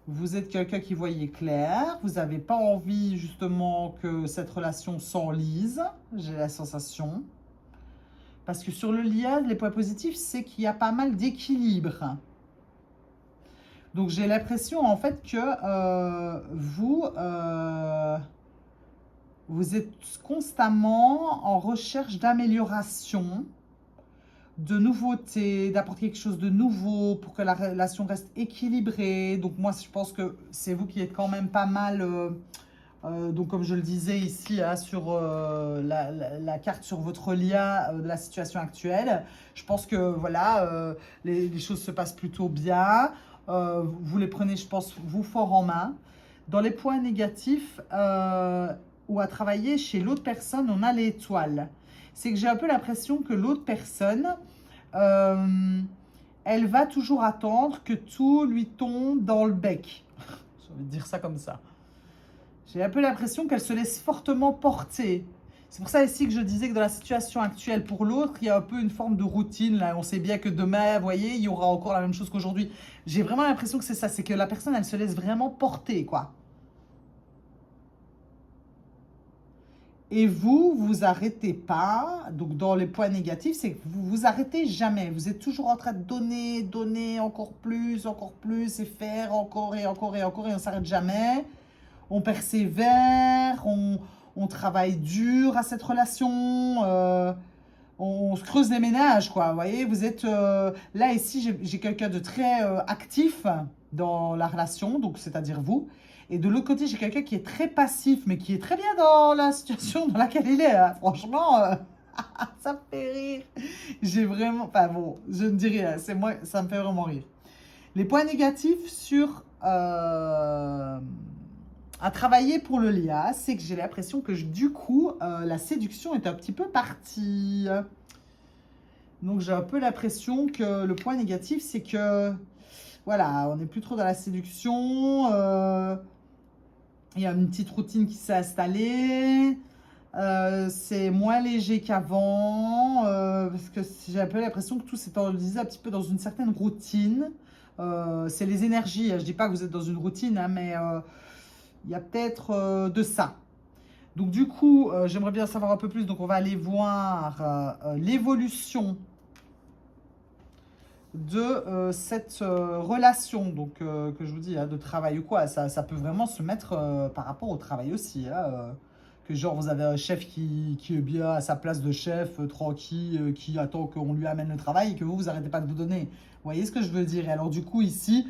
Vous êtes quelqu'un qui voyait clair, vous n'avez pas envie justement que cette relation s'enlise, j'ai la sensation. Parce que sur le lien, les points positifs, c'est qu'il y a pas mal d'équilibre. Donc j'ai l'impression en fait que vous êtes constamment en recherche d'amélioration, de nouveauté, d'apporter quelque chose de nouveau pour que la relation reste équilibrée. Donc moi, je pense que c'est vous qui êtes quand même pas mal... donc comme je le disais ici, hein, sur la carte sur votre lien de la situation actuelle, je pense que voilà, les choses se passent plutôt bien. Vous les prenez, je pense, vous fort en main. Dans les points négatifs ou à travailler chez l'autre personne, on a l'étoile. C'est que j'ai un peu l'impression que l'autre personne, elle va toujours attendre que tout lui tombe dans le bec. Je vais dire ça comme ça. J'ai un peu l'impression qu'elle se laisse fortement porter. C'est pour ça ici que je disais que dans la situation actuelle pour l'autre, il y a un peu une forme de routine. Là, on sait bien que demain, vous voyez, il y aura encore la même chose qu'aujourd'hui. J'ai vraiment l'impression que c'est ça, c'est que la personne, elle se laisse vraiment porter, quoi. Et vous arrêtez pas. Donc, dans les points négatifs, c'est que vous vous arrêtez jamais. Vous êtes toujours en train de donner, donner encore plus, et faire encore et encore et encore, et on ne s'arrête jamais. On persévère, on travaille dur à cette relation, on se creuse les ménages, quoi. Vous voyez, vous êtes... là, ici, j'ai quelqu'un de très actif dans la relation, donc c'est-à-dire vous. Et de l'autre côté, j'ai quelqu'un qui est très passif, mais qui est très bien dans la situation dans laquelle il est. Hein. Franchement, ça me fait rire. J'ai vraiment... Enfin bon, je ne dis rien, c'est moi, ça me fait vraiment rire. Les points négatifs sur... à travailler pour le Lia, c'est que j'ai l'impression que du coup, la séduction est un petit peu partie. Donc j'ai un peu l'impression que le point négatif, c'est que... Voilà, on n'est plus trop dans la séduction. Il y a une petite routine qui s'est installée. C'est moins léger qu'avant. Parce que j'ai un peu l'impression que tout s'est organisé un petit peu dans une certaine routine. C'est les énergies. Je ne dis pas que vous êtes dans une routine, hein, mais il y a peut-être de ça. Donc du coup, j'aimerais bien savoir un peu plus. Donc on va aller voir l'évolution de cette relation, donc que je vous dis, hein, de travail ou quoi. Ça peut vraiment se mettre par rapport au travail aussi. Hein, que genre vous avez un chef qui est bien à sa place de chef, tranquille, qui attend qu'on lui amène le travail et que vous n'arrêtez pas de vous donner. Vous voyez ce que je veux dire? Et alors du coup ici,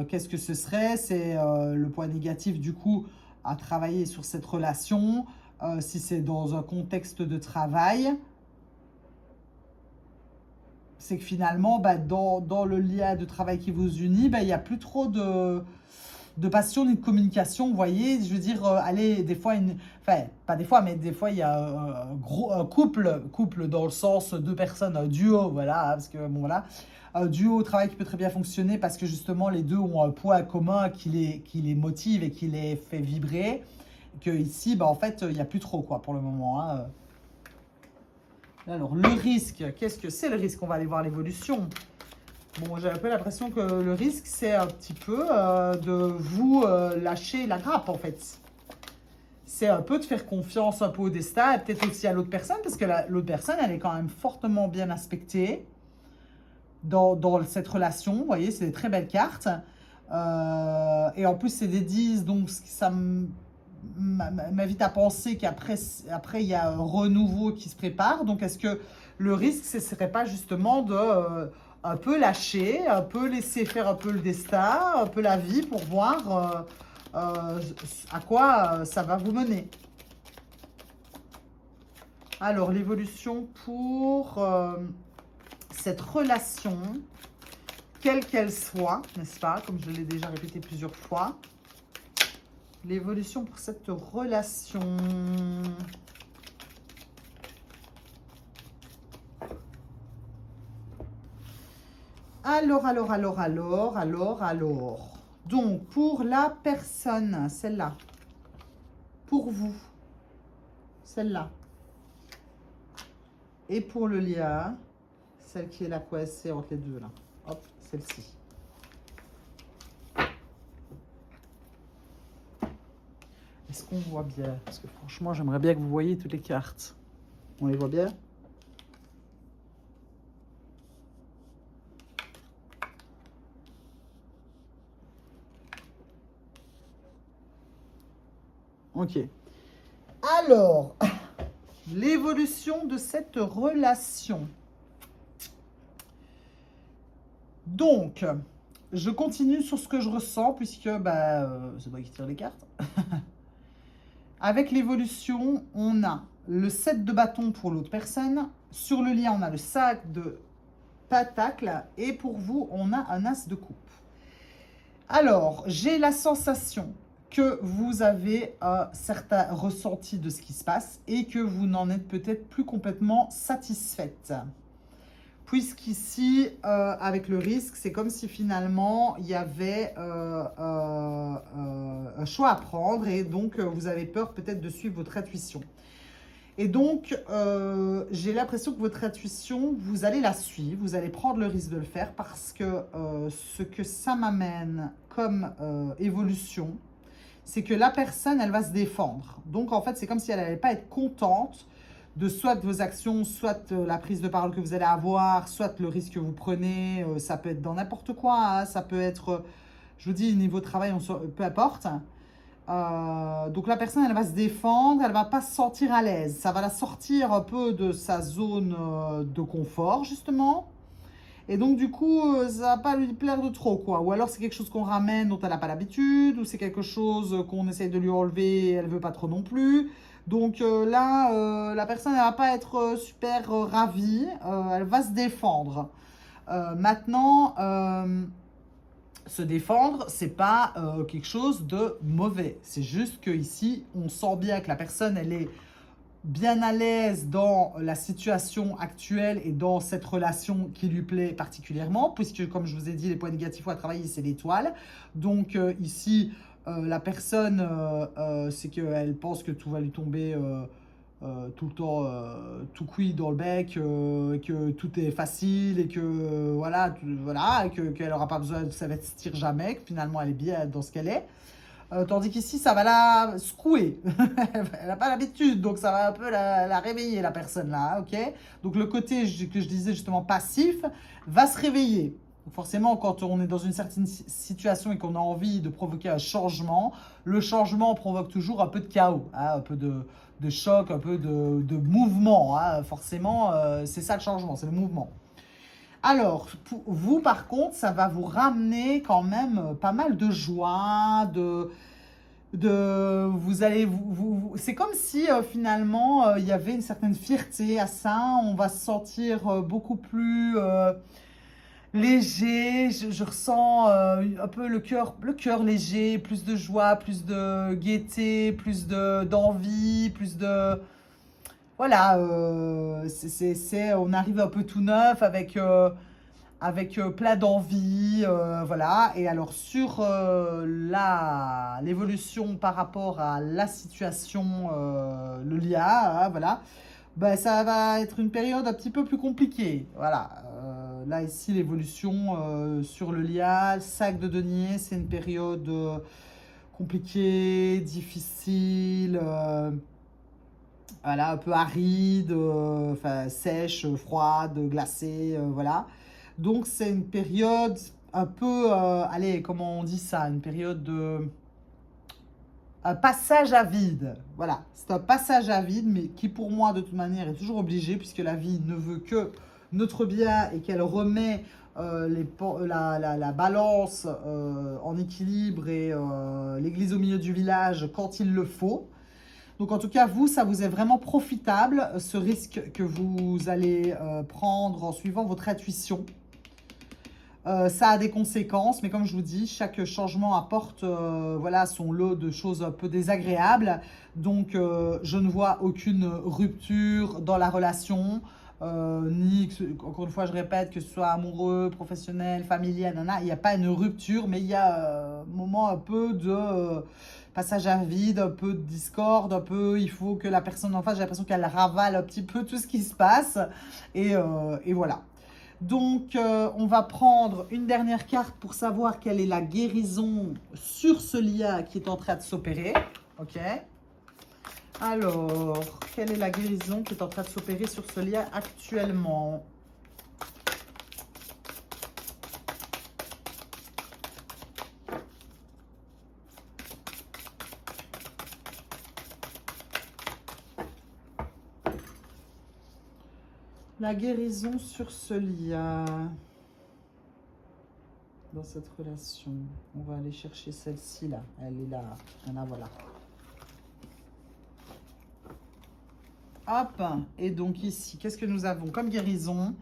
qu'est-ce que ce serait? C'est le point négatif du coup à travailler sur cette relation. Si c'est dans un contexte de travail, c'est que finalement, dans le lien de travail qui vous unit, il n'y a plus trop de passion ni de communication, vous voyez. Je veux dire, allez, des fois, enfin, pas des fois, mais des fois, il y a un couple dans le sens deux personnes, un duo, voilà, parce que, bon, voilà, un duo au travail qui peut très bien fonctionner parce que justement, les deux ont un point commun qui les motive et qui les fait vibrer, que ici, en fait, il n'y a plus trop, quoi, pour le moment, hein. Alors, le risque, qu'est-ce que c'est le risque? On va aller voir l'évolution. Bon, j'ai un peu l'impression que le risque, c'est un petit peu de vous lâcher la grappe, en fait. C'est un peu de faire confiance un peu au destin et peut-être aussi à l'autre personne, parce que l'autre personne, elle est quand même fortement bien aspectée dans cette relation. Vous voyez, c'est des très belles cartes. Et en plus, c'est des 10, donc ça m'invite à penser qu'après il y a un renouveau qui se prépare. Donc, est-ce que le risque, ce ne serait pas justement de un peu lâcher, un peu laisser faire un peu le destin, un peu la vie pour voir à quoi ça va vous mener? Alors, l'évolution pour cette relation, quelle qu'elle soit, n'est-ce pas? Comme je l'ai déjà répété plusieurs fois. L'évolution pour cette relation. Alors. Donc, pour la personne, celle-là. Pour vous, celle-là. Et pour le lien, celle qui est là coincée entre les deux, là. Hop, celle-ci. Est-ce qu'on voit bien? Parce que franchement, j'aimerais bien que vous voyiez toutes les cartes. On les voit bien? Ok. Alors, l'évolution de cette relation. Donc, je continue sur ce que je ressens, puisque c'est moi qui tire les cartes. Avec l'évolution, on a le 7 de bâton pour l'autre personne. Sur le lien, on a le 5 de pentacle. Et pour vous, on a un as de coupe. Alors, j'ai la sensation que vous avez un certain ressenti de ce qui se passe et que vous n'en êtes peut-être plus complètement satisfaite. Puisqu'ici, avec le risque, c'est comme si finalement, il y avait un choix à prendre et donc vous avez peur peut-être de suivre votre intuition. Et donc, j'ai l'impression que votre intuition, vous allez la suivre, vous allez prendre le risque de le faire parce que ce que ça m'amène comme évolution, c'est que la personne, elle va se défendre. Donc, en fait, c'est comme si elle n'allait pas être contente de soit vos actions, soit la prise de parole que vous allez avoir, soit le risque que vous prenez. Ça peut être dans n'importe quoi, hein, ça peut être, je vous dis, niveau travail, peu importe. Donc la personne, elle va se défendre, elle va pas se sentir à l'aise. Ça va la sortir un peu de sa zone de confort, justement. Et donc, du coup, ça va pas lui plaire de trop, quoi. Ou alors, c'est quelque chose qu'on ramène dont elle n'a pas l'habitude, ou c'est quelque chose qu'on essaye de lui enlever et elle veut pas trop non plus. Donc là, la personne, elle va pas être super ravie. Elle va se défendre. Maintenant, se défendre, c'est pas quelque chose de mauvais. C'est juste que ici, on sent bien que la personne, elle est bien à l'aise dans la situation actuelle et dans cette relation qui lui plaît particulièrement, puisque, comme je vous ai dit, les points négatifs à travailler, c'est l'étoile. Donc ici, la personne, c'est qu'elle pense que tout va lui tomber tout le temps tout cuit dans le bec, que tout est facile et que voilà, voilà, qu'elle n'aura pas besoin de s'investir jamais, que finalement elle est bien dans ce qu'elle est. Tandis qu'ici, ça va la secouer. Elle n'a pas l'habitude, donc ça va un peu la réveiller, la personne là, ok. Donc le côté que je disais justement passif va se réveiller. Donc forcément, quand on est dans une certaine situation et qu'on a envie de provoquer un changement, le changement provoque toujours un peu de chaos, hein, un peu de choc, un peu de mouvement. Hein. Forcément, c'est ça le changement, c'est le mouvement. Alors, pour vous, par contre, ça va vous ramener quand même pas mal de joie, vous allez, c'est comme si finalement il y avait une certaine fierté à ça. On va se sentir beaucoup plus léger. Je ressens un peu le cœur léger, plus de joie, plus de gaieté, plus d'envie, plus de voilà. On arrive un peu tout neuf avec plein d'envie, voilà. Et alors sur l'évolution par rapport à la situation, le LIA, voilà, ben, ça va être une période un petit peu plus compliquée, voilà. Là ici l'évolution sur le LIA, sac de denier, c'est une période compliquée, difficile, voilà, un peu aride, enfin sèche, froide, glacée, voilà. Donc c'est une période un peu, allez, comment on dit ça, une période de un passage à vide. Voilà, c'est un passage à vide, mais qui pour moi de toute manière est toujours obligé, puisque la vie ne veut que notre bien et qu'elle remet la balance en équilibre et l'église au milieu du village quand il le faut. Donc en tout cas, vous, ça vous est vraiment profitable, ce risque que vous allez prendre en suivant votre intuition. Ça a des conséquences, mais comme je vous dis, chaque changement apporte voilà, son lot de choses un peu désagréables. Donc je ne vois aucune rupture dans la relation, encore une fois, je répète, que ce soit amoureux, professionnel, familial, il n'y a pas une rupture, mais il y a un moment un peu de passage à vide, un peu de discorde, un peu, il faut que la personne en face, j'ai l'impression qu'elle ravale un petit peu tout ce qui se passe, et voilà. Donc, on va prendre une dernière carte pour savoir quelle est la guérison sur ce lien qui est en train de s'opérer. Ok. Alors, quelle est la guérison qui est en train de s'opérer sur ce lien actuellement? La guérison sur ce lien, dans cette relation. On va aller chercher celle-ci là. Elle est là. La voilà. Hop. Et donc ici, qu'est-ce que nous avons comme guérison?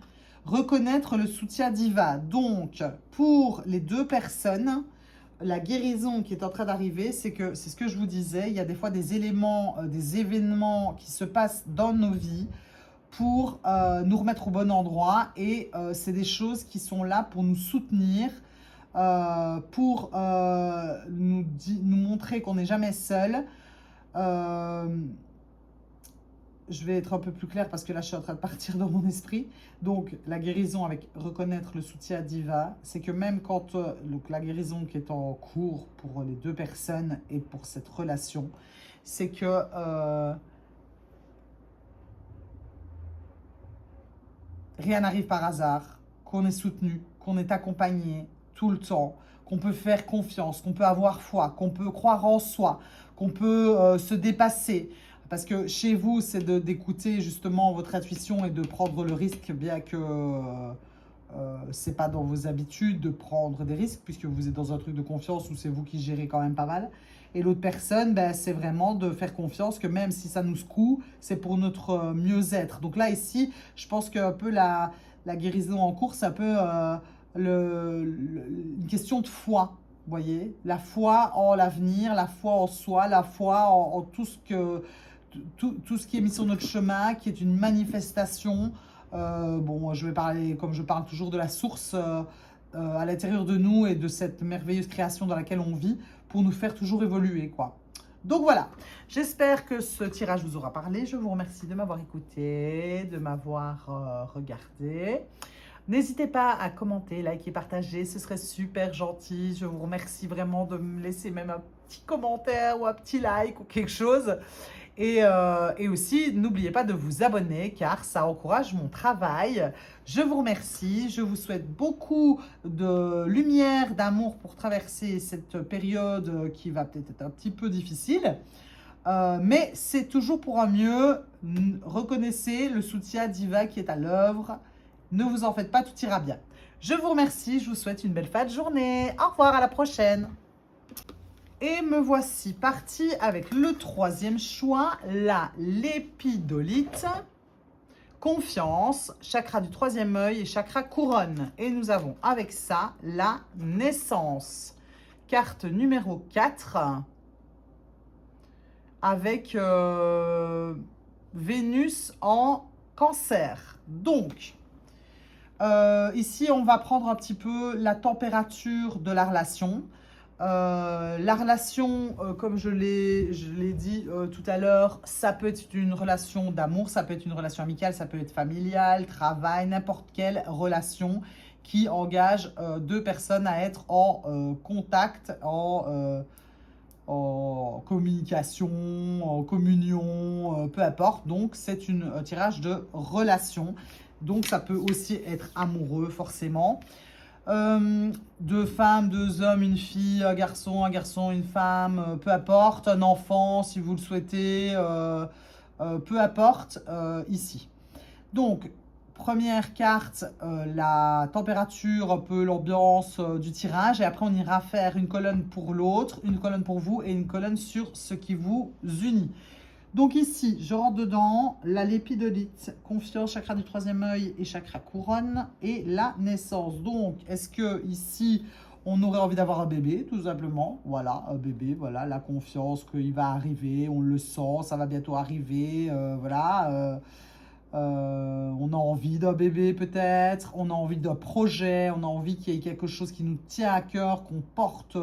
Reconnaître le soutien divin. Donc, pour les deux personnes, la guérison qui est en train d'arriver, c'est que, c'est ce que je vous disais, il y a des fois des éléments, des événements qui se passent dans nos vies pour nous remettre au bon endroit, et c'est des choses qui sont là pour nous soutenir, pour nous montrer qu'on n'est jamais seul. Je vais être un peu plus claire parce que là je suis en train de partir dans mon esprit. Donc la guérison avec reconnaître le soutien divin, c'est que même quand donc la guérison qui est en cours pour les deux personnes et pour cette relation, c'est que rien n'arrive par hasard, qu'on est soutenu, qu'on est accompagné tout le temps, qu'on peut faire confiance, qu'on peut avoir foi, qu'on peut croire en soi, qu'on peut se dépasser. Parce que chez vous, c'est d'écouter justement votre intuition et de prendre le risque, bien que c'est pas dans vos habitudes de prendre des risques puisque vous êtes dans un truc de confiance où c'est vous qui gérez quand même pas mal. Et l'autre personne, ben, c'est vraiment de faire confiance que même si ça nous secoue, c'est pour notre mieux-être. Donc là, ici, je pense qu'un peu la guérison en cours, c'est un peu une question de foi. Vous voyez, la foi en l'avenir, la foi en soi, la foi en tout tout ce qui est mis sur notre chemin, qui est une manifestation. Bon, je vais parler, comme je parle toujours, de la source à l'intérieur de nous et de cette merveilleuse création dans laquelle on vit pour nous faire toujours évoluer, quoi. Donc voilà, j'espère que ce tirage vous aura parlé. Je vous remercie de m'avoir écouté, de m'avoir regardé. N'hésitez pas à commenter, liker, partager, ce serait super gentil. Je vous remercie vraiment de me laisser même un petit commentaire ou un petit like ou quelque chose. Et aussi, n'oubliez pas de vous abonner car ça encourage mon travail. Je vous remercie. Je vous souhaite beaucoup de lumière, d'amour pour traverser cette période qui va peut-être être un petit peu difficile. Mais c'est toujours pour un mieux. Reconnaissez le soutien d'Iva qui est à l'œuvre. Ne vous en faites pas, tout ira bien. Je vous remercie. Je vous souhaite une belle fin de journée. Au revoir, à la prochaine. Et me voici partie avec le troisième choix, la lépidolite, confiance, chakra du troisième œil et chakra couronne. Et nous avons avec ça la naissance. Carte numéro 4 avec Vénus en cancer. Donc, ici, on va prendre un petit peu la température de la relation. La relation, comme je l'ai dit tout à l'heure, ça peut être une relation d'amour, ça peut être une relation amicale, ça peut être familiale, travail, n'importe quelle relation qui engage deux personnes à être en contact, en communication, en communion, peu importe. Donc, c'est un tirage de relation. Donc, ça peut aussi être amoureux, forcément. Deux femmes, deux hommes, une fille, un garçon, une femme, peu importe, un enfant si vous le souhaitez, peu importe, ici. Donc, première carte, la température, un peu l'ambiance du tirage, et après on ira faire une colonne pour l'autre, une colonne pour vous et une colonne sur ce qui vous unit. Donc ici, je rentre dedans, la lépidolite, confiance, chakra du troisième œil et chakra couronne, et la naissance. Donc, est-ce que ici, on aurait envie d'avoir un bébé, tout simplement? Voilà, un bébé, voilà, la confiance qu'il va arriver, on le sent, ça va bientôt arriver, voilà. On a envie d'un bébé peut-être, on a envie d'un projet, on a envie qu'il y ait quelque chose qui nous tient à cœur, qu'on porte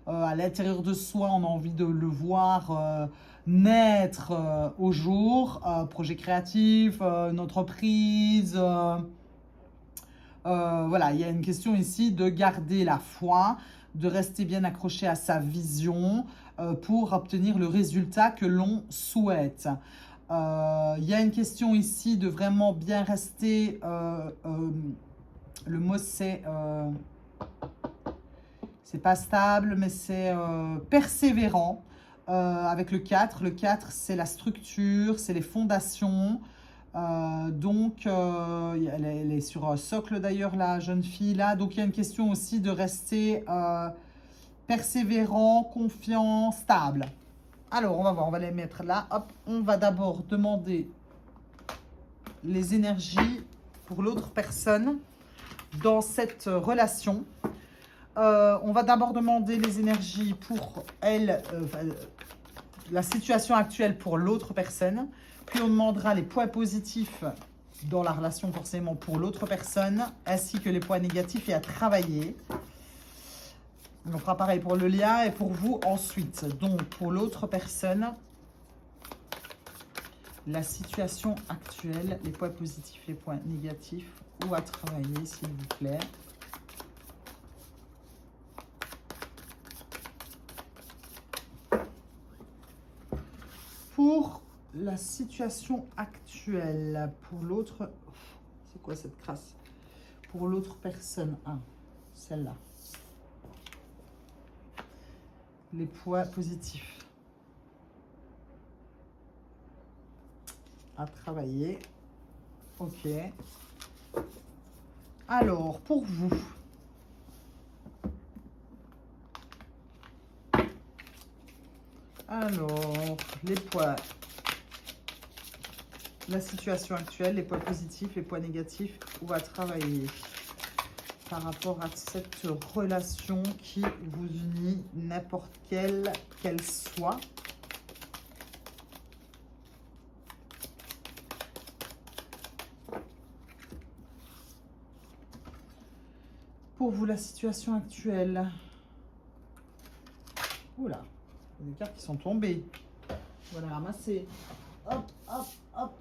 à l'intérieur de soi, on a envie de le voir naître au jour, projet créatif, une entreprise. Voilà, il y a une question ici de garder la foi, de rester bien accroché à sa vision pour obtenir le résultat que l'on souhaite. Il y a une question ici de vraiment bien rester, le mot c'est pas stable, mais c'est persévérant avec le 4. Le 4, c'est la structure, c'est les fondations. Donc, elle est sur un socle d'ailleurs, la jeune fille là. Donc, il y a une question aussi de rester persévérant, confiant, stable. Alors, on va voir, on va les mettre là. Hop, on va d'abord demander les énergies pour l'autre personne dans cette relation. On va d'abord demander les énergies pour elle, la situation actuelle pour l'autre personne. Puis on demandera les points positifs dans la relation forcément pour l'autre personne, ainsi que les points négatifs et à travailler. On fera pareil pour le lien et pour vous ensuite. Donc, pour l'autre personne, la situation actuelle, les points positifs, les points négatifs, ou à travailler, s'il vous plaît. Pour la situation actuelle, pour l'autre... C'est quoi cette crasse? Pour l'autre personne, celle-là. Les points positifs à travailler. Ok. Alors, pour vous, alors, les points, la situation actuelle, les points positifs, les points négatifs, où à travailler par rapport à cette relation qui vous unit, n'importe quelle qu'elle soit. Pour vous, la situation actuelle. Oula, il y a des cartes qui sont tombées. Voilà, ramasser. Hop, hop, hop.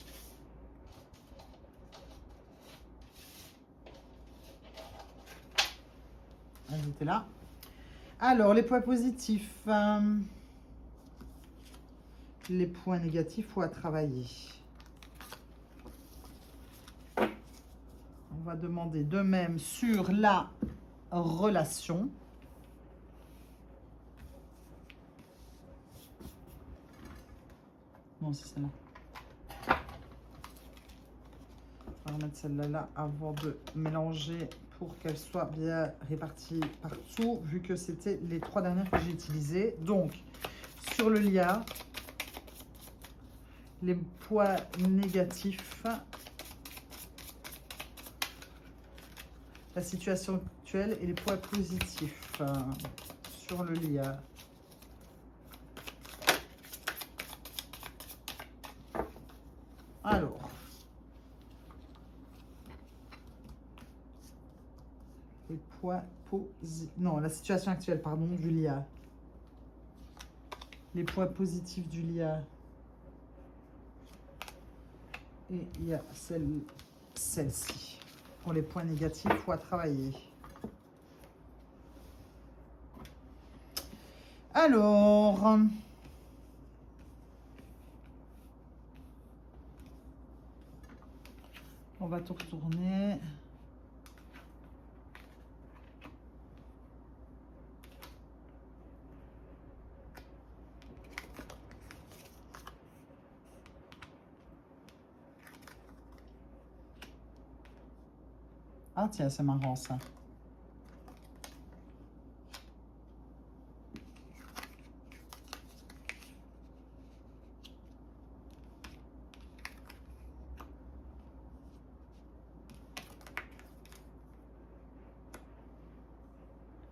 Elles étaient là. Alors, les points positifs. Les points négatifs, faut à travailler. On va demander de même sur la relation. Non, c'est celle-là. On va remettre celle-là là avant de mélanger pour qu'elle soit bien répartie partout, vu que c'était les 3 dernières que j'ai utilisées. Donc, sur le lien, les points négatifs, la situation actuelle et les points positifs sur le lien. Alors, les points positifs, non, la situation actuelle, pardon, du lien. Les points positifs du lien. Et il y a celle-ci. Pour les points négatifs, il faut à travailler. Alors, on va tout retourner. Ah tiens, c'est marrant ça.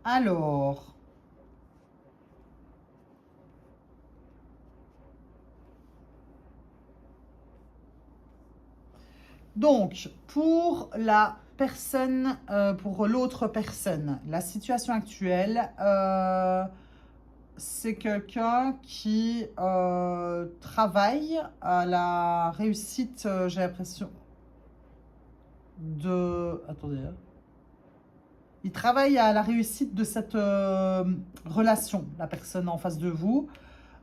Alors, donc, pour la personne, pour l'autre personne, la situation actuelle, c'est quelqu'un qui travaille à la réussite, j'ai l'impression, de... Attendez. Il travaille à la réussite de cette relation, la personne en face de vous.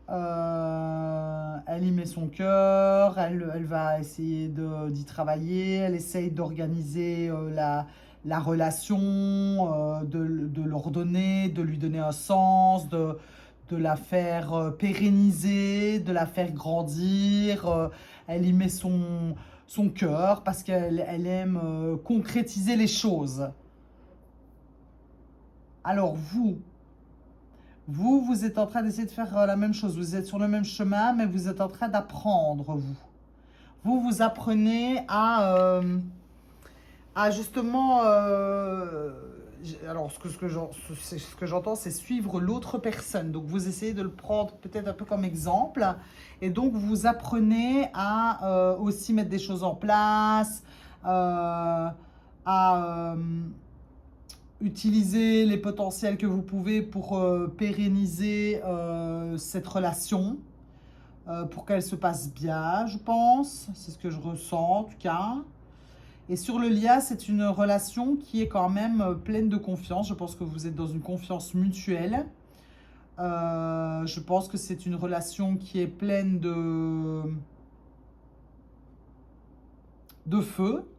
Elle y met son cœur, elle va essayer d'y travailler, elle essaye d'organiser la relation, de l'ordonner, de lui donner un sens, de la faire pérenniser, de la faire grandir. Elle y met son cœur parce qu'elle aime concrétiser les choses. Alors vous êtes en train d'essayer de faire la même chose. Vous êtes sur le même chemin, mais vous êtes en train d'apprendre, vous. Vous apprenez à justement... alors, ce que j'entends, c'est suivre l'autre personne. Donc, vous essayez de le prendre peut-être un peu comme exemple. Et donc, vous apprenez à aussi mettre des choses en place, à... utiliser les potentiels que vous pouvez pour pérenniser cette relation, pour qu'elle se passe bien, je pense. C'est ce que je ressens, en tout cas. Et sur le lien, c'est une relation qui est quand même pleine de confiance. Je pense que vous êtes dans une confiance mutuelle. Je pense que c'est une relation qui est pleine de feu.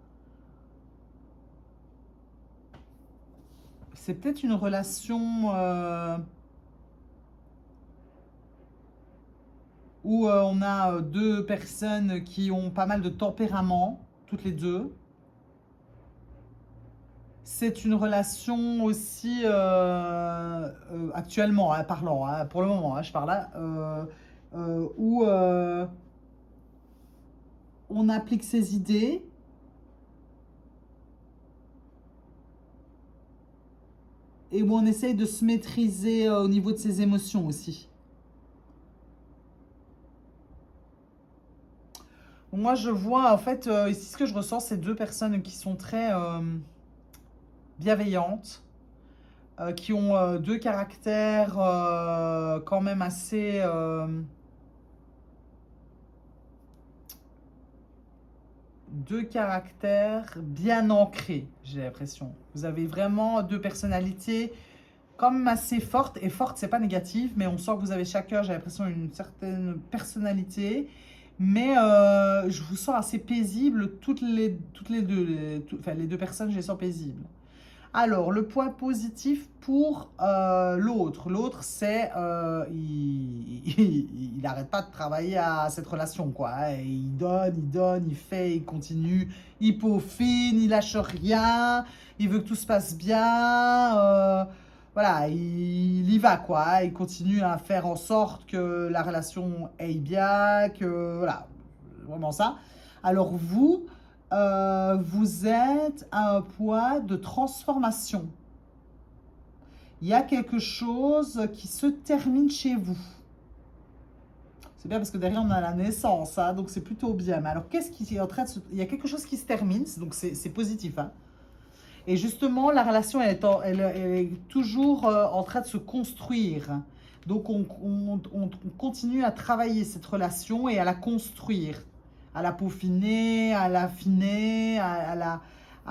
C'est peut-être une relation où on a 2 personnes qui ont pas mal de tempérament, toutes les deux. c'est une relation aussi, actuellement, hein, parlant, hein, pour le moment, hein, je parle là, où on applique ses idées et où on essaye de se maîtriser au niveau de ses émotions aussi. Moi, je vois, en fait, ici, ce que je ressens, c'est deux personnes qui sont très bienveillantes, qui ont deux caractères quand même assez... deux caractères bien ancrés, j'ai l'impression. Vous avez vraiment deux personnalités quand même assez fortes. Et fortes, c'est pas négatif, mais on sent que vous avez chacun, j'ai l'impression, une certaine personnalité. Mais je vous sens assez paisible, toutes les deux. Enfin, les deux personnes, je les sens paisibles. Alors, le point positif pour l'autre. L'autre, c'est il n'arrête pas de travailler à cette relation, quoi, hein. Il donne, il fait, il continue, il peaufine, il lâche rien, il veut que tout se passe bien. Voilà, il y va, quoi, hein. Il continue à faire en sorte que la relation aille bien, que voilà, vraiment ça. Alors vous, vous êtes à un point de transformation. Il y a quelque chose qui se termine chez vous. C'est bien parce que derrière on a la naissance, hein, donc c'est plutôt bien. Mais alors qu'est-ce qui est en train de se... Il y a quelque chose qui se termine, donc c'est positif, hein. Et justement, la relation elle est toujours en train de se construire. Donc on continue à travailler cette relation et à la construire, à la peaufiner, à l'affiner, à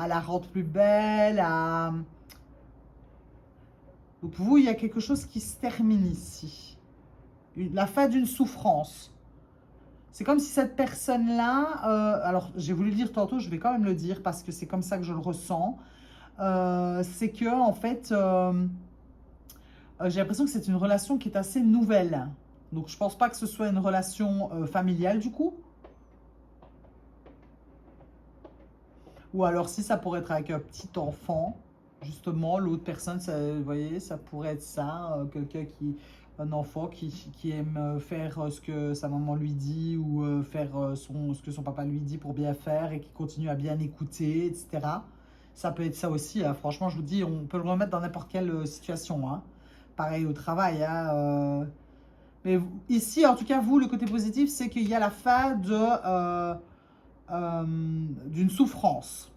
la rendre plus belle. Donc pour vous, il y a quelque chose qui se termine ici. La fin d'une souffrance. C'est comme si cette personne-là, alors j'ai voulu le dire tantôt, je vais quand même le dire parce que c'est comme ça que je le ressens. C'est que en fait, j'ai l'impression que c'est une relation qui est assez nouvelle. Donc je pense pas que ce soit une relation familiale du coup. Ou alors si ça pourrait être avec un petit enfant, justement, l'autre personne, ça, vous voyez, ça pourrait être ça, quelqu'un qui, un enfant qui aime faire ce que sa maman lui dit ou faire ce que son papa lui dit pour bien faire et qui continue à bien écouter, etc. Ça peut être ça aussi, hein. Franchement, je vous dis, on peut le remettre dans n'importe quelle situation, hein. Pareil au travail, hein, mais ici, en tout cas, vous, le côté positif, c'est qu'il y a la fin d'une souffrance.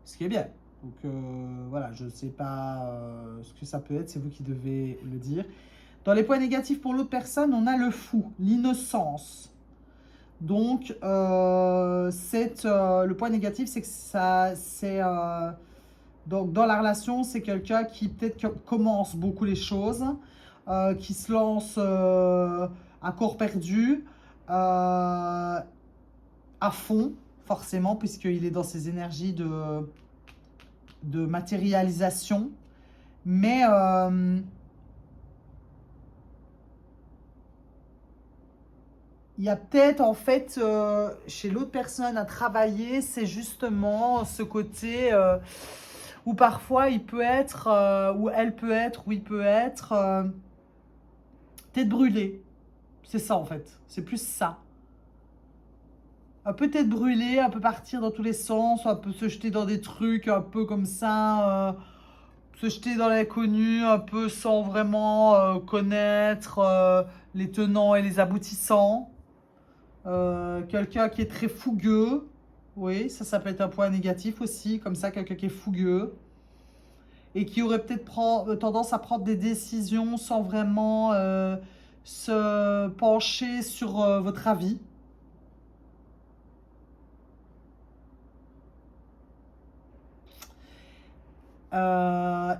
Ce qui est bien. Donc voilà, je ne sais pas ce que ça peut être, c'est vous qui devez le dire. Dans les points négatifs pour l'autre personne, on a le fou, l'innocence. Donc le point négatif, c'est que ça, c'est donc dans la relation, c'est quelqu'un qui peut-être commence beaucoup les choses, qui se lance à corps perdu, à fond, forcément, puisqu'il est dans ses énergies de matérialisation. Mais il y a peut-être en fait chez l'autre personne à travailler, c'est justement ce côté où parfois il peut être, où elle peut être, où il peut être tête brûlée. C'est ça en fait, c'est plus ça. Un peu tête brûlée, un peu partir dans tous les sens, un peu se jeter dans des trucs un peu comme ça, se jeter dans l'inconnu, un peu sans vraiment connaître les tenants et les aboutissants. Quelqu'un qui est très fougueux, oui, ça peut être un point négatif aussi, comme ça, quelqu'un qui est fougueux et qui aurait peut-être tendance à prendre des décisions sans vraiment se pencher sur votre avis.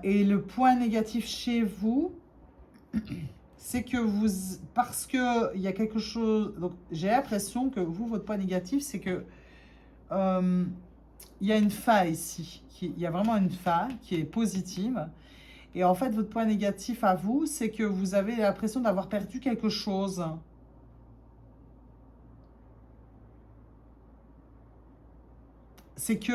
Et le point négatif chez vous, c'est que vous, parce que il y a quelque chose, donc j'ai l'impression que vous, votre point négatif, c'est que il y a une faille ici, il y a vraiment une faille qui est positive. Et en fait, votre point négatif à vous, c'est que vous avez l'impression d'avoir perdu quelque chose. c'est que,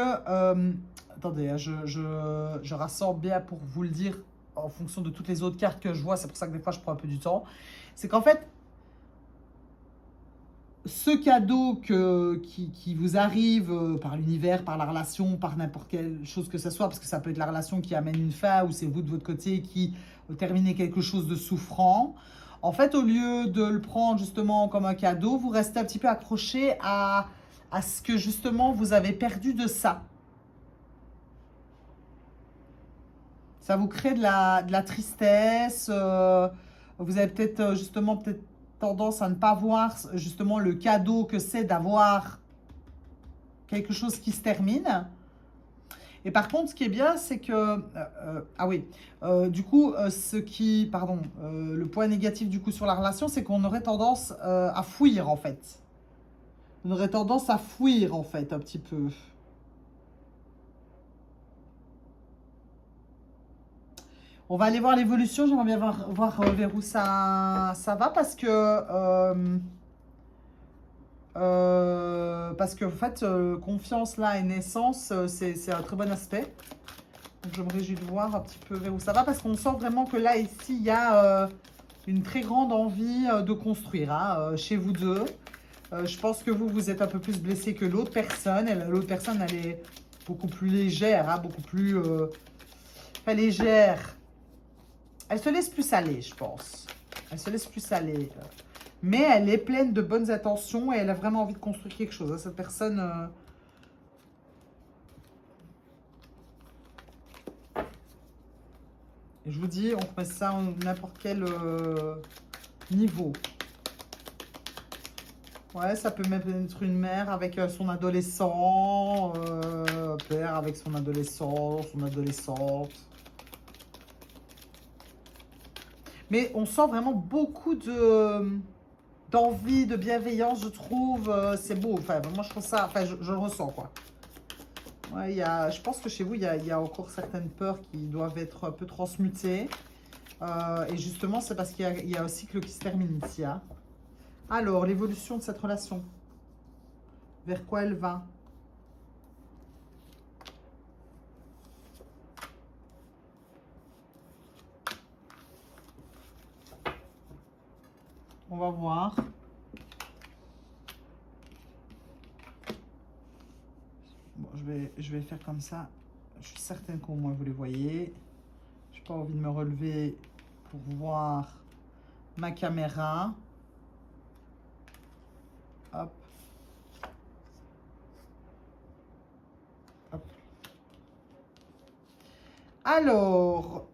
attendez, hein, je rassemble bien pour vous le dire en fonction de toutes les autres cartes que je vois, c'est pour ça que des fois je prends un peu du temps. C'est qu'en fait, ce cadeau qui vous arrive par l'univers, par la relation, par n'importe quelle chose que ce soit, parce que ça peut être la relation qui amène une fin, ou c'est vous de votre côté qui terminez quelque chose de souffrant. En fait, au lieu de le prendre justement comme un cadeau, vous restez un petit peu accroché à ce que justement vous avez perdu de ça. Ça vous crée de la tristesse. Vous avez peut-être justement peut-être tendance à ne pas voir justement le cadeau que c'est d'avoir quelque chose qui se termine. Et par contre, ce qui est bien, c'est que... ah oui, du coup, le point négatif du coup sur la relation, c'est qu'on aurait tendance à fuir en fait. On aurait tendance à fuir en fait un petit peu. On va aller voir l'évolution. J'aimerais bien voir vers où ça va parce que en fait, confiance là et naissance, c'est un très bon aspect. Donc je me réjouis de voir un petit peu vers où ça va parce qu'on sent vraiment que là, ici, il y a une très grande envie de construire hein, chez vous deux. Je pense que vous êtes un peu plus blessé que l'autre personne. L'autre personne, elle est beaucoup plus légère, hein, beaucoup plus pas légère. Elle se laisse plus aller, je pense. Elle se laisse plus aller. Mais elle est pleine de bonnes intentions et elle a vraiment envie de construire quelque chose. Cette personne... je vous dis, on met ça à n'importe quel niveau. Ouais, ça peut même être une mère avec son adolescent, un père avec son adolescent, son adolescente. Mais on sent vraiment beaucoup d'envie, de bienveillance, je trouve. C'est beau. Enfin, moi, je trouve ça... Enfin, je le ressens, quoi. Ouais, je pense que chez vous, il y a encore certaines peurs qui doivent être un peu transmutées. Et justement, c'est parce qu'il y a un cycle qui se termine ici. Hein. Alors, l'évolution de cette relation. Vers quoi elle va? On va voir. Bon, je vais faire comme ça. Je suis certaine qu'au moins vous les voyez. Je n'ai pas envie de me relever pour voir ma caméra. Hop. Hop. Alors,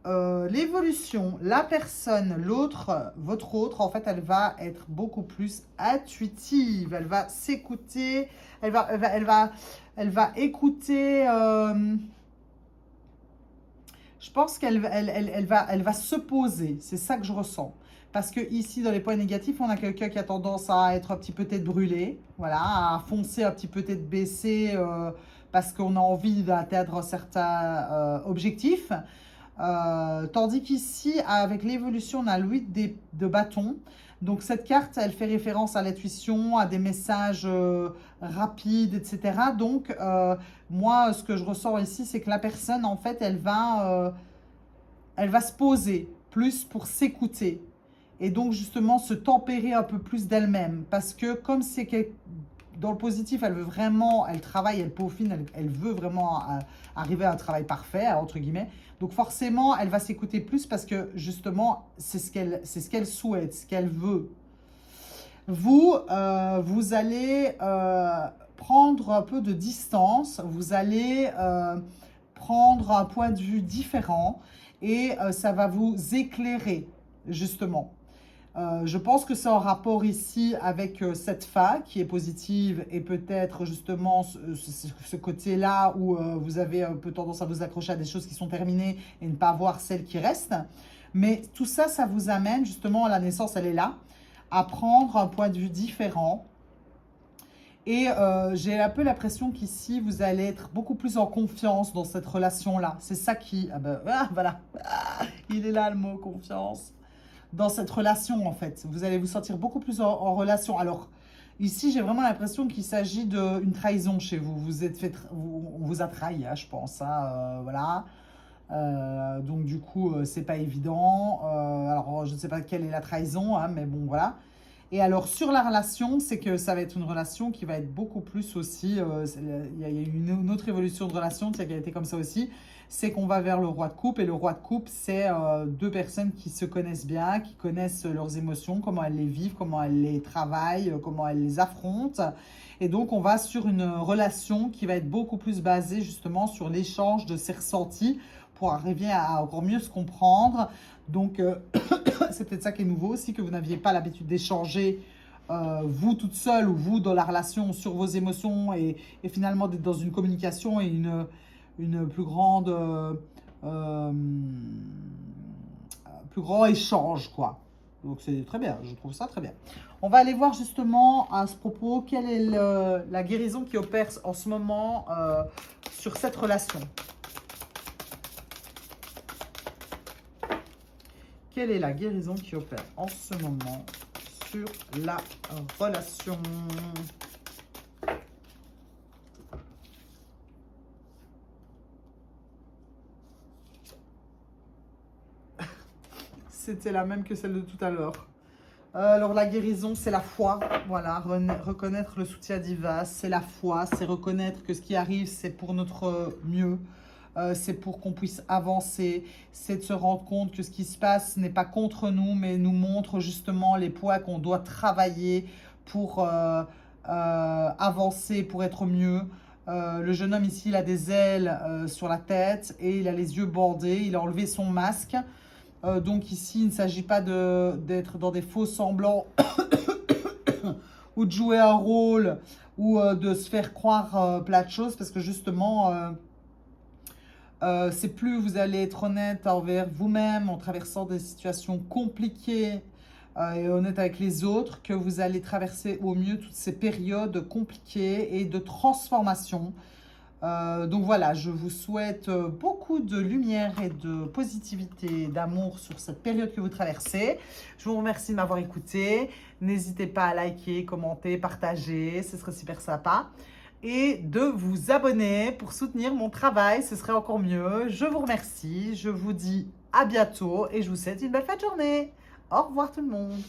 l'évolution, la personne, l'autre, votre autre, en fait, elle va être beaucoup plus intuitive. Elle va s'écouter. Elle va écouter. Je pense qu'elle elle va se poser. C'est ça que je ressens. Parce que ici, dans les points négatifs, on a quelqu'un qui a tendance à être un petit peu tête brûlée. Voilà, à foncer un petit peu tête baissée parce qu'on a envie d'atteindre un certain objectif. Tandis qu'ici, avec l'évolution, on a le 8 de bâton. Donc cette carte, elle fait référence à l'intuition, à des messages rapides, etc. Donc moi, ce que je ressens ici, c'est que la personne, en fait, elle va se poser plus pour s'écouter. Et donc justement se tempérer un peu plus d'elle-même. Parce que comme c'est dans le positif, elle veut vraiment, elle travaille, elle peaufine, elle veut vraiment arriver à un travail parfait, entre guillemets. Donc forcément, elle va s'écouter plus parce que justement, c'est ce qu'elle souhaite, ce qu'elle veut. Vous allez prendre un peu de distance, vous allez prendre un point de vue différent et ça va vous éclairer, justement. Je pense que c'est en rapport ici avec cette fa qui est positive et peut-être justement ce côté-là où vous avez un peu tendance à vous accrocher à des choses qui sont terminées et ne pas voir celles qui restent. Mais tout ça, ça vous amène justement, la naissance, elle est là, à prendre un point de vue différent. Et j'ai un peu l'impression qu'ici, vous allez être beaucoup plus en confiance dans cette relation-là. C'est ça qui... voilà, il est là le mot confiance. Dans cette relation, en fait. Vous allez vous sentir beaucoup plus en relation. Alors, Ici, j'ai vraiment l'impression qu'il s'agit d'une trahison chez vous. On vous a trahi, hein, je pense. Hein, voilà. Donc du coup, c'est pas évident. Alors, je ne sais pas quelle est la trahison, hein, mais bon, voilà. Et alors, sur la relation, c'est que ça va être une relation qui va être beaucoup plus aussi... Il y a eu une autre évolution de relation qui a été comme ça aussi. C'est qu'on va vers le roi de coupe. Et le roi de coupe, c'est deux personnes qui se connaissent bien, qui connaissent leurs émotions, comment elles les vivent, comment elles les travaillent, comment elles les affrontent. Et donc, on va sur une relation qui va être beaucoup plus basée justement sur l'échange de ses ressentis pour arriver à encore mieux se comprendre. Donc, c'est peut-être ça qui est nouveau aussi, que vous n'aviez pas l'habitude d'échanger vous toute seule ou vous dans la relation sur vos émotions et finalement d'être dans une communication et une plus grande, plus grand échange, quoi. Donc, c'est très bien, je trouve ça très bien. On va aller voir justement à ce propos quelle est la guérison qui opère en ce moment sur cette relation. Quelle est la guérison qui opère en ce moment sur la relation? C'était la même que celle de tout à l'heure. Alors la guérison, c'est la foi. Voilà, reconnaître le soutien divin, c'est la foi. C'est reconnaître que ce qui arrive, c'est pour notre mieux. C'est pour qu'on puisse avancer, c'est de se rendre compte que ce qui se passe n'est pas contre nous, mais nous montre justement les points qu'on doit travailler pour avancer, pour être mieux. Le jeune homme ici, il a des ailes sur la tête et il a les yeux bandés, il a enlevé son masque. Donc ici, il ne s'agit pas d'être dans des faux semblants ou de jouer un rôle ou de se faire croire plein de choses parce que justement... c'est plus vous allez être honnête envers vous-même en traversant des situations compliquées et honnête avec les autres que vous allez traverser au mieux toutes ces périodes compliquées et de transformation. Donc voilà, je vous souhaite beaucoup de lumière et de positivité, d'amour sur cette période que vous traversez. Je vous remercie de m'avoir écouté. N'hésitez pas à liker, commenter, partager, ce serait super sympa. Et de vous abonner pour soutenir mon travail, ce serait encore mieux. Je vous remercie, je vous dis à bientôt et je vous souhaite une belle fin de journée. Au revoir tout le monde.